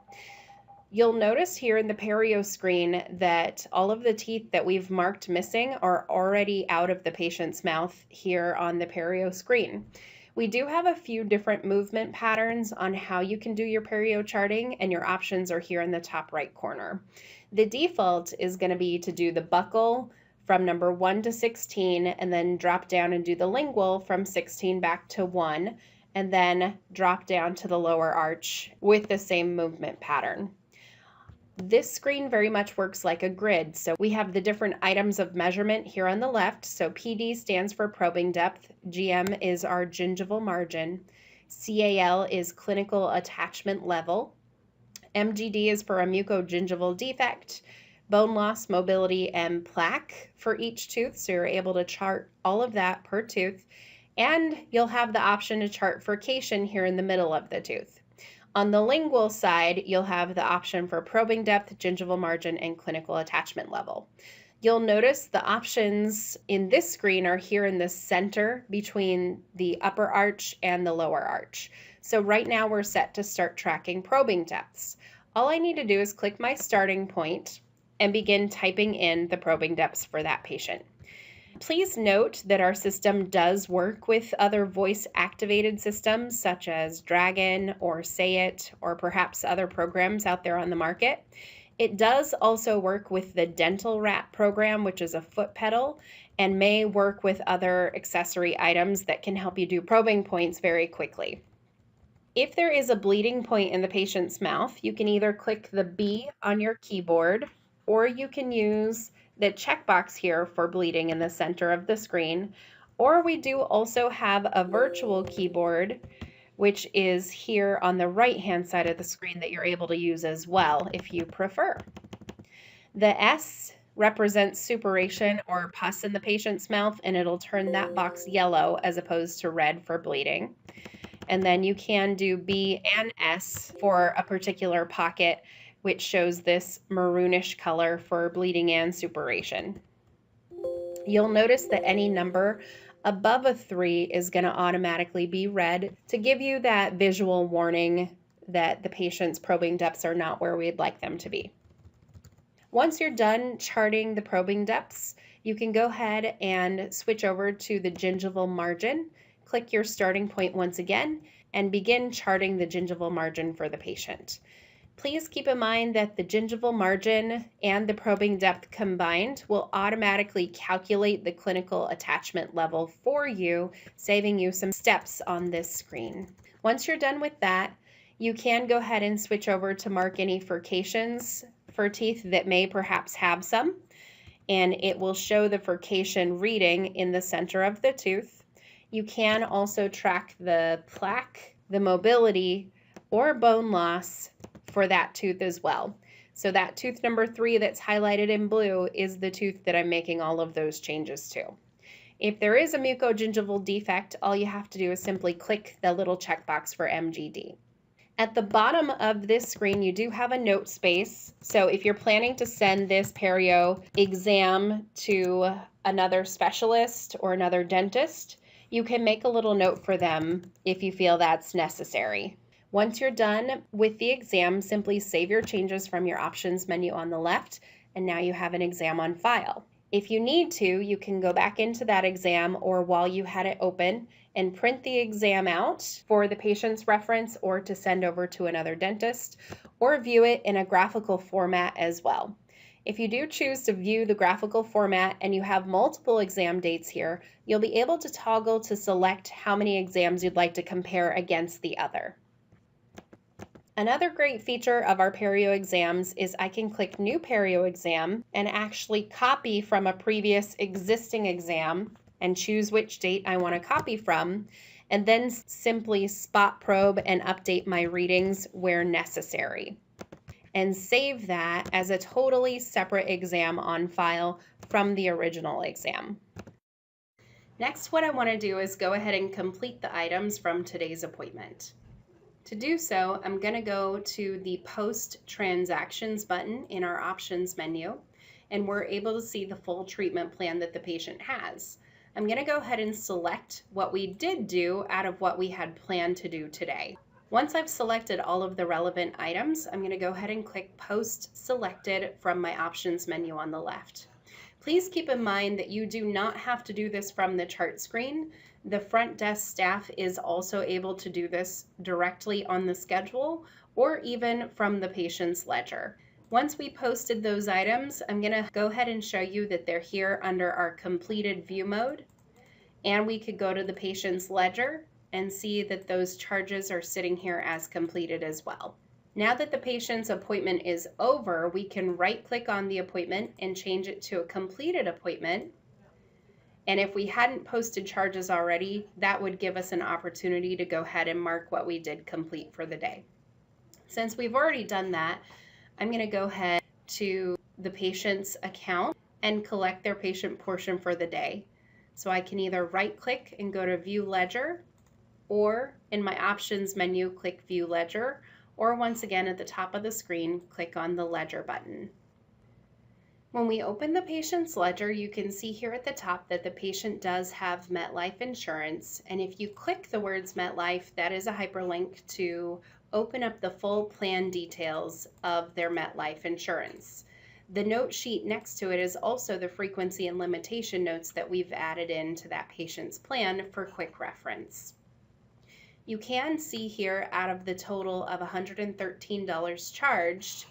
You'll notice here in the perio screen that all of the teeth that we've marked missing are already out of the patient's mouth here on the perio screen. We do have a few different movement patterns on how you can do your perio charting, and your options are here in the top right corner. The default is going to be to do the buccal from number 1 to 16, and then drop down and do the lingual from 16 back to 1, and then drop down to the lower arch with the same movement pattern. This screen very much works like a grid. So we have the different items of measurement here on the left. So PD stands for probing depth, GM is our gingival margin, CAL is clinical attachment level, MGD is for a mucogingival defect, bone loss, mobility, and plaque for each tooth. So you're able to chart all of that per tooth, and you'll have the option to chart furcation here in the middle of the tooth. On the lingual side, you'll have the option for probing depth, gingival margin, and clinical attachment level. You'll notice the options in this screen are here in the center between the upper arch and the lower arch. So right now we're set to start tracking probing depths. All I need to do is click my starting point and begin typing in the probing depths for that patient. Please note that our system does work with other voice-activated systems such as Dragon or Say It, or perhaps other programs out there on the market. It does also work with the Dental Rat program, which is a foot pedal, and may work with other accessory items that can help you do probing points very quickly. If there is a bleeding point in the patient's mouth, you can either click the B on your keyboard, or you can use the checkbox here for bleeding in the center of the screen, or we do also have a virtual keyboard, which is here on the right-hand side of the screen that you're able to use as well if you prefer. The S represents suppuration or pus in the patient's mouth, and it'll turn that box yellow as opposed to red for bleeding. And then you can do B and S for a particular pocket, which shows this maroonish color for bleeding and suppuration. You'll notice that any number above a 3 is going to automatically be red to give you that visual warning that the patient's probing depths are not where we'd like them to be. Once you're done charting the probing depths, you can go ahead and switch over to the gingival margin, click your starting point once again, and begin charting the gingival margin for the patient. Please keep in mind that the gingival margin and the probing depth combined will automatically calculate the clinical attachment level for you, saving you some steps on this screen. Once you're done with that, you can go ahead and switch over to mark any furcations for teeth that may perhaps have some, and it will show the furcation reading in the center of the tooth. You can also track the plaque, the mobility, or bone loss for that tooth as well. So that tooth number 3 that's highlighted in blue is the tooth that I'm making all of those changes to. If there is a mucogingival defect, all you have to do is simply click the little checkbox for MGD. At the bottom of this screen, you do have a note space. So if you're planning to send this perio exam to another specialist or another dentist, you can make a little note for them if you feel that's necessary. Once you're done with the exam, simply save your changes from your options menu on the left, and now you have an exam on file. If you need to, you can go back into that exam or while you had it open and print the exam out for the patient's reference or to send over to another dentist, or view it in a graphical format as well. If you do choose to view the graphical format and you have multiple exam dates here, you'll be able to toggle to select how many exams you'd like to compare against the other. Another great feature of our perio exams is I can click New Perio Exam and actually copy from a previous existing exam and choose which date I want to copy from, and then simply spot probe and update my readings where necessary, and save that as a totally separate exam on file from the original exam. Next, what I want to do is go ahead and complete the items from today's appointment. To do so, I'm going to go to the Post Transactions button in our Options menu, and we're able to see the full treatment plan that the patient has. I'm going to go ahead and select what we did do out of what we had planned to do today. Once I've selected all of the relevant items, I'm going to go ahead and click Post Selected from my Options menu on the left. Please keep in mind that you do not have to do this from the chart screen. The front desk staff is also able to do this directly on the schedule or even from the patient's ledger. Once we posted those items, I'm going to go ahead and show you that they're here under our completed view mode. And we could go to the patient's ledger and see that those charges are sitting here as completed as well. Now that the patient's appointment is over, we can right-click on the appointment and change it to a completed appointment. And if we hadn't posted charges already, that would give us an opportunity to go ahead and mark what we did complete for the day. Since we've already done that, I'm going to go ahead to the patient's account and collect their patient portion for the day. So I can either right-click and go to View Ledger, or in my Options menu, click View Ledger, or once again at the top of the screen, click on the Ledger button. When we open the patient's ledger, you can see here at the top that the patient does have MetLife insurance, and if you click the words MetLife, that is a hyperlink to open up the full plan details of their MetLife insurance. The note sheet next to it is also the frequency and limitation notes that we've added into that patient's plan for quick reference. You can see here out of the total of $113 charged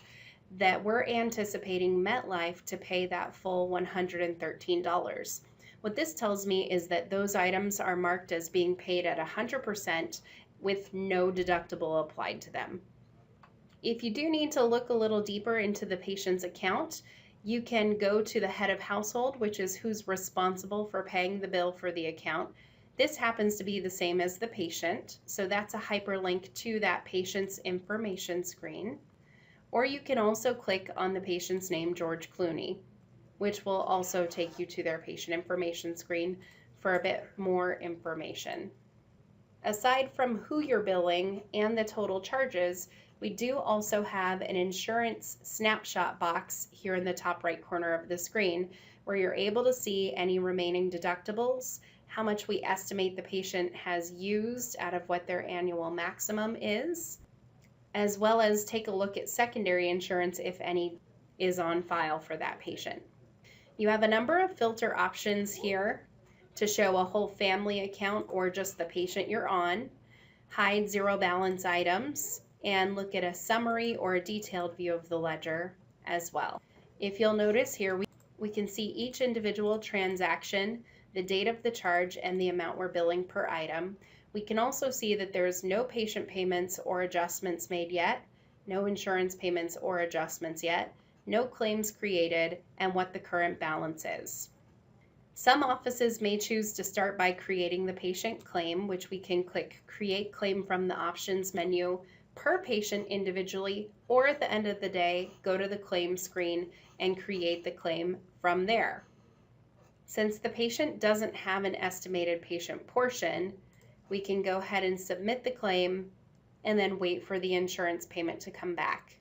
that we're anticipating MetLife to pay that full $113. What this tells me is that those items are marked as being paid at 100% with no deductible applied to them. If you do need to look a little deeper into the patient's account, you can go to the head of household, which is who's responsible for paying the bill for the account. This happens to be the same as the patient, so that's a hyperlink to that patient's information screen. Or you can also click on the patient's name, George Clooney, which will also take you to their patient information screen for a bit more information. Aside from who you're billing and the total charges, we do also have an insurance snapshot box here in the top right corner of the screen where you're able to see any remaining deductibles, how much we estimate the patient has used out of what their annual maximum is, as well as take a look at secondary insurance if any is on file for that patient. You have a number of filter options here to show a whole family account or just the patient you're on, hide zero balance items, and look at a summary or a detailed view of the ledger as well. If you'll notice here, we can see each individual transaction, the date of the charge, and the amount we're billing per item. We can also see that there's no patient payments or adjustments made yet, no insurance payments or adjustments yet, no claims created, and what the current balance is. Some offices may choose to start by creating the patient claim, which we can click Create Claim from the Options menu per patient individually, or at the end of the day, go to the claim screen and create the claim from there. Since the patient doesn't have an estimated patient portion, we can go ahead and submit the claim and then wait for the insurance payment to come back.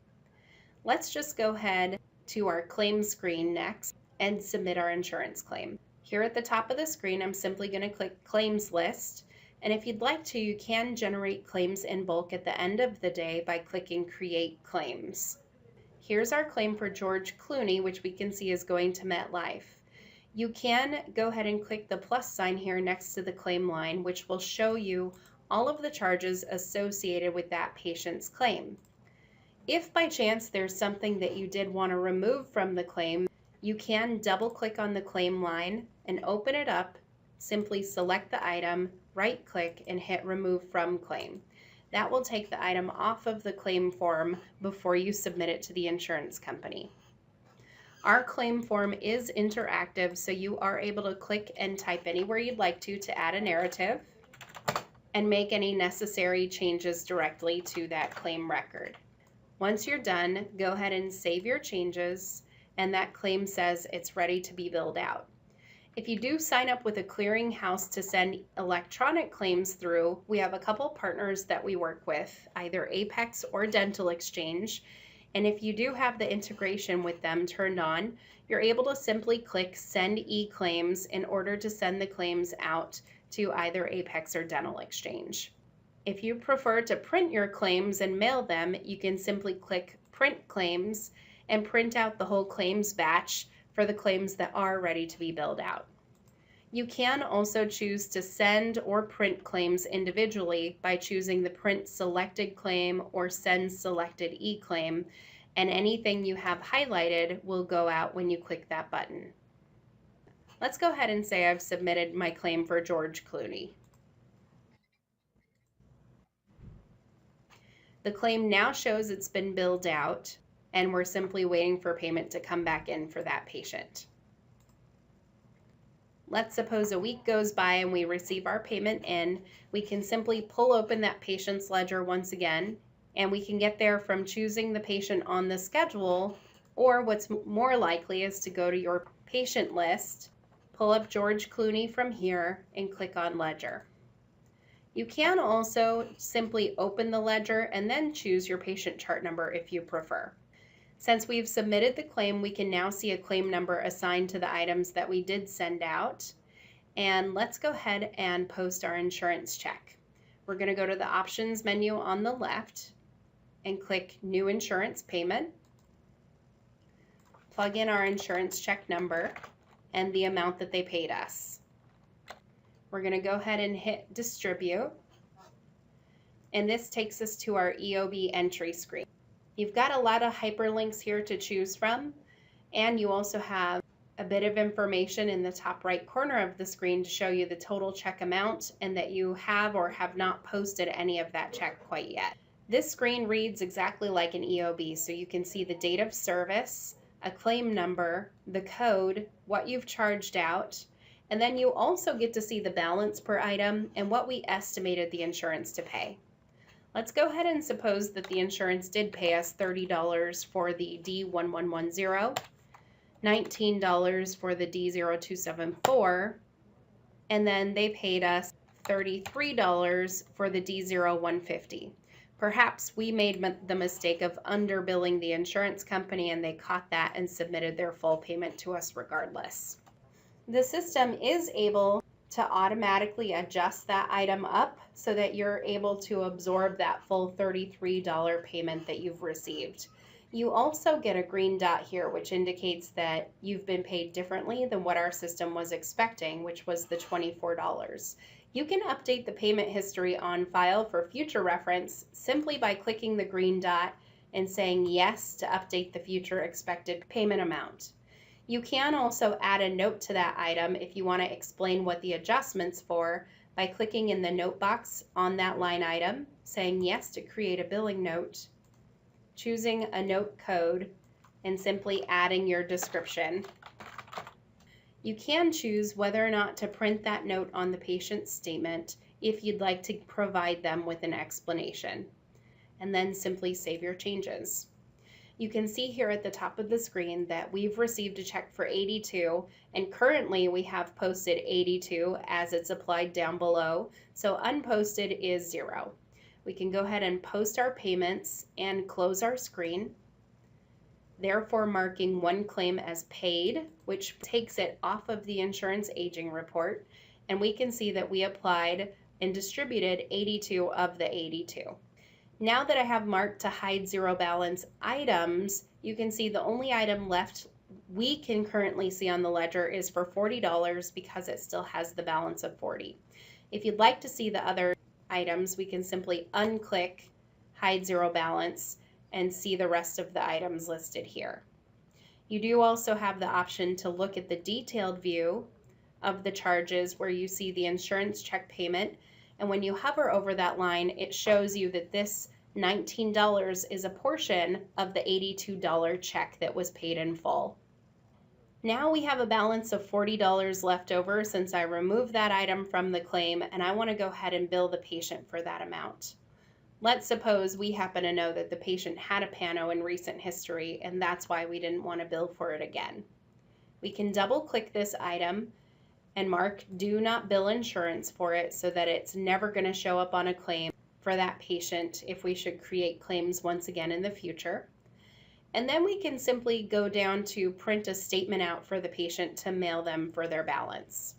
Let's just go ahead to our claim screen next and submit our insurance claim. Here at the top of the screen, I'm simply going to click Claims List, and if you'd like to, you can generate claims in bulk at the end of the day by clicking Create Claims. Here's our claim for George Clooney, which we can see is going to MetLife. You can go ahead and click the plus sign here next to the claim line, which will show you all of the charges associated with that patient's claim. If by chance there's something that you did want to remove from the claim, you can double click on the claim line and open it up, simply select the item, right click, and hit Remove From Claim. That will take the item off of the claim form before you submit it to the insurance company. Our claim form is interactive, so you are able to click and type anywhere you'd like to add a narrative and make any necessary changes directly to that claim record. Once you're done, go ahead and save your changes, and that claim says it's ready to be billed out. If you do sign up with a clearinghouse to send electronic claims through, we have a couple partners that we work with, either Apex or Dental Exchange. And if you do have the integration with them turned on, you're able to simply click Send e-claims in order to send the claims out to either Apex or Dental Exchange. If you prefer to print your claims and mail them, you can simply click Print Claims and print out the whole claims batch for the claims that are ready to be billed out. You can also choose to send or print claims individually by choosing the Print Selected Claim or Send Selected e-claim, and anything you have highlighted will go out when you click that button. Let's go ahead and say I've submitted my claim for George Clooney. The claim now shows it's been billed out, and we're simply waiting for payment to come back in for that patient. Let's suppose a week goes by and we receive our payment in. We can simply pull open that patient's ledger once again, and we can get there from choosing the patient on the schedule, or what's more likely is to go to your patient list, pull up George Clooney from here, and click on Ledger. You can also simply open the ledger and then choose your patient chart number if you prefer. Since we've submitted the claim, we can now see a claim number assigned to the items that we did send out. And let's go ahead and post our insurance check. We're going to go to the options menu on the left and click New Insurance Payment. Plug in our insurance check number and the amount that they paid us. We're going to go ahead and hit Distribute. And this takes us to our EOB entry screen. You've got a lot of hyperlinks here to choose from, and you also have a bit of information in the top right corner of the screen to show you the total check amount and that you have or have not posted any of that check quite yet. This screen reads exactly like an EOB, so you can see the date of service, a claim number, the code, what you've charged out, and then you also get to see the balance per item and what we estimated the insurance to pay. Let's go ahead and suppose that the insurance did pay us $30 for the D1110, $19 for the D0274, and then they paid us $33 for the D0150. Perhaps we made the mistake of underbilling the insurance company and they caught that and submitted their full payment to us regardless. The system is able to automatically adjust that item up so that you're able to absorb that full $33 payment that you've received. You also get a green dot here, which indicates that you've been paid differently than what our system was expecting, which was the $24. You can update the payment history on file for future reference simply by clicking the green dot and saying yes to update the future expected payment amount. You can also add a note to that item if you want to explain what the adjustment's for by clicking in the note box on that line item, saying yes to create a billing note, choosing a note code, and simply adding your description. You can choose whether or not to print that note on the patient's statement if you'd like to provide them with an explanation, and then simply save your changes. You can see here at the top of the screen that we've received a check for $82, and currently we have posted $82 as it's applied down below, so unposted is $0. We can go ahead and post our payments and close our screen, therefore marking one claim as paid, which takes it off of the insurance aging report, and we can see that we applied and distributed 82 of the 82. Now that I have marked to hide zero balance items, you can see the only item left we can currently see on the ledger is for $40 because it still has the balance of $40. If you'd like to see the other items, we can simply unclick hide zero balance and see the rest of the items listed here. You do also have the option to look at the detailed view of the charges where you see the insurance check payment, and when you hover over that line, it shows you that this $19 is a portion of the $82 check that was paid in full. Now we have a balance of $40 left over since I removed that item from the claim, and I want to go ahead and bill the patient for that amount. Let's suppose we happen to know that the patient had a pano in recent history, and that's why we didn't want to bill for it again. We can double click this item and mark do not bill insurance for it so that it's never going to show up on a claim for that patient if we should create claims once again in the future. And then we can simply go down to print a statement out for the patient to mail them for their balance.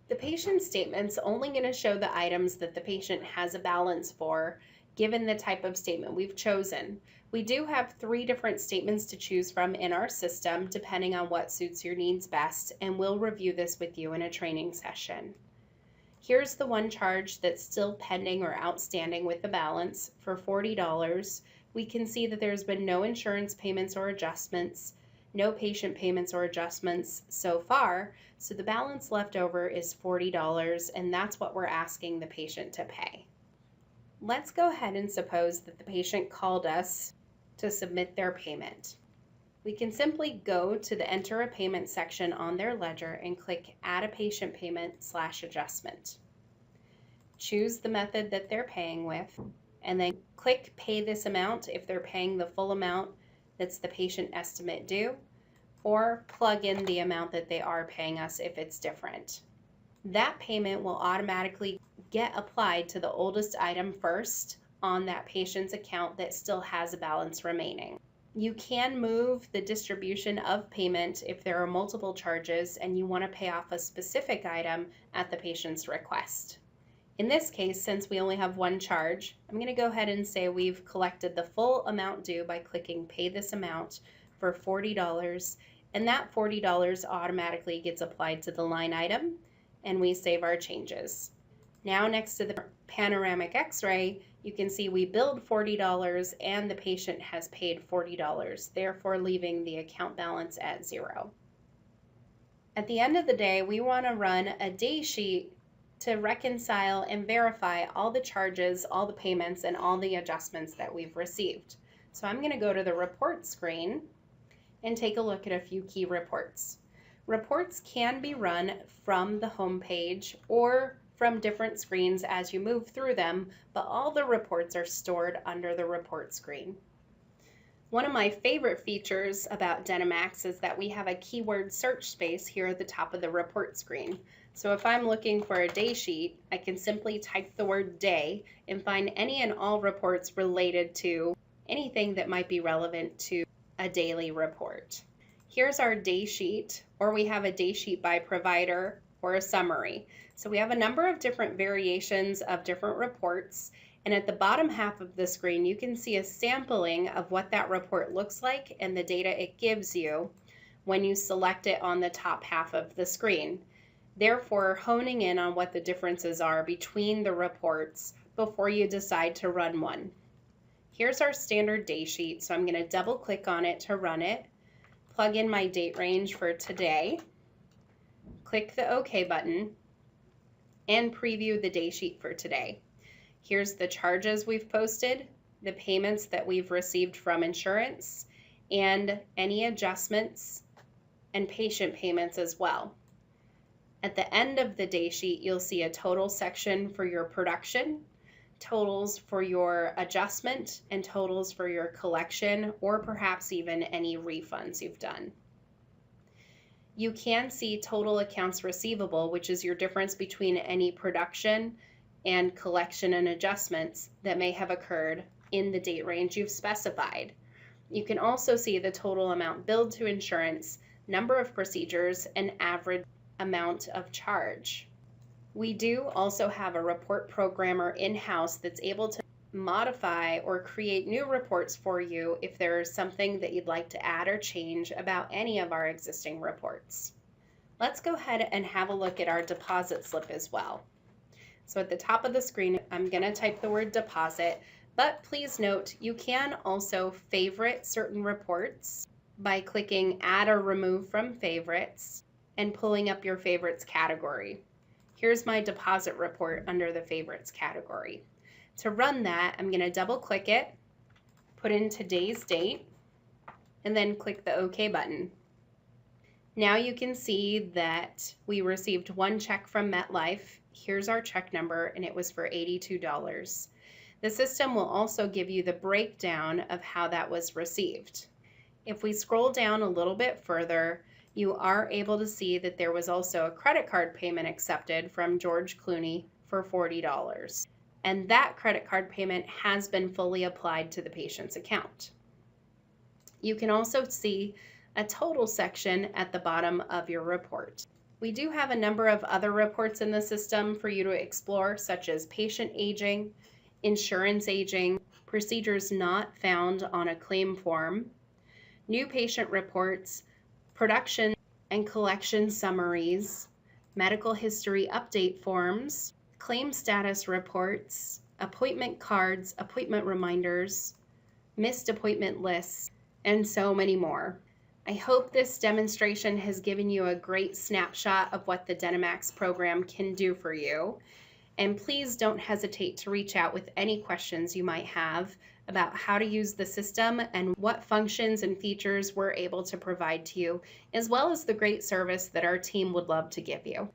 The patient statement's only going to show the items that the patient has a balance for, given the type of statement we've chosen. We do have 3 different statements to choose from in our system, depending on what suits your needs best, and we'll review this with you in a training session. Here's the one charge that's still pending or outstanding with the balance for $40. We can see that there's been no insurance payments or adjustments, no patient payments or adjustments so far, so the balance left over is $40, and that's what we're asking the patient to pay. Let's go ahead and suppose that the patient called us to submit their payment. We can simply go to the Enter a Payment section on their ledger and click Add a Patient Payment/Adjustment. Choose the method that they're paying with, and then click Pay this amount if they're paying the full amount that's the patient estimate due, or plug in the amount that they are paying us if it's different. That payment will automatically get applied to the oldest item first on that patient's account that still has a balance remaining. You can move the distribution of payment if there are multiple charges and you want to pay off a specific item at the patient's request. In this case, since we only have one charge, I'm going to go ahead and say we've collected the full amount due by clicking Pay this amount for $40, and that $40 automatically gets applied to the line item, and we save our changes. Now next to the panoramic x-ray, you can see we billed $40 and the patient has paid $40, therefore leaving the account balance at 0. At the end of the day, we want to run a day sheet to reconcile and verify all the charges, all the payments, and all the adjustments that we've received. So I'm going to go to the report screen and take a look at a few key reports. Reports can be run from the home page or from different screens as you move through them, but all the reports are stored under the report screen. One of my favorite features about DentiMax is that we have a keyword search space here at the top of the report screen. So if I'm looking for a day sheet, I can simply type the word day and find any and all reports related to anything that might be relevant to a daily report. Here's our day sheet, or we have a day sheet by provider or a summary. So we have a number of different variations of different reports, and at the bottom half of the screen you can see a sampling of what that report looks like and the data it gives you when you select it on the top half of the screen. Therefore, honing in on what the differences are between the reports before you decide to run one. Here's our standard day sheet, so I'm going to double click on it to run it, plug in my date range for today, click the OK button, and preview the day sheet for today. Here's the charges we've posted, the payments that we've received from insurance, and any adjustments and patient payments as well. At the end of the day sheet, you'll see a total section for your production, totals for your adjustment, and totals for your collection, or perhaps even any refunds you've done. You can see total accounts receivable, which is your difference between any production and collection and adjustments that may have occurred in the date range you've specified. You can also see the total amount billed to insurance, number of procedures, and average amount of charge. We do also have a report programmer in-house that's able to modify or create new reports for you if there's something that you'd like to add or change about any of our existing reports. Let's go ahead and have a look at our deposit slip as well. So at the top of the screen, I'm going to type the word deposit, but please note you can also favorite certain reports by clicking Add or Remove from Favorites and pulling up your favorites category. Here's my deposit report under the favorites category. To run that, I'm going to double click it, put in today's date, and then click the OK button. Now you can see that we received one check from MetLife. Here's our check number, and it was for $82. The system will also give you the breakdown of how that was received. If we scroll down a little bit further, you are able to see that there was also a credit card payment accepted from George Clooney for $40. And that credit card payment has been fully applied to the patient's account. You can also see a total section at the bottom of your report. We do have a number of other reports in the system for you to explore, such as patient aging, insurance aging, procedures not found on a claim form, new patient reports, production and collection summaries, medical history update forms, claim status reports, appointment cards, appointment reminders, missed appointment lists, and so many more. I hope this demonstration has given you a great snapshot of what the DentiMax program can do for you. And please don't hesitate to reach out with any questions you might have about how to use the system and what functions and features we're able to provide to you, as well as the great service that our team would love to give you.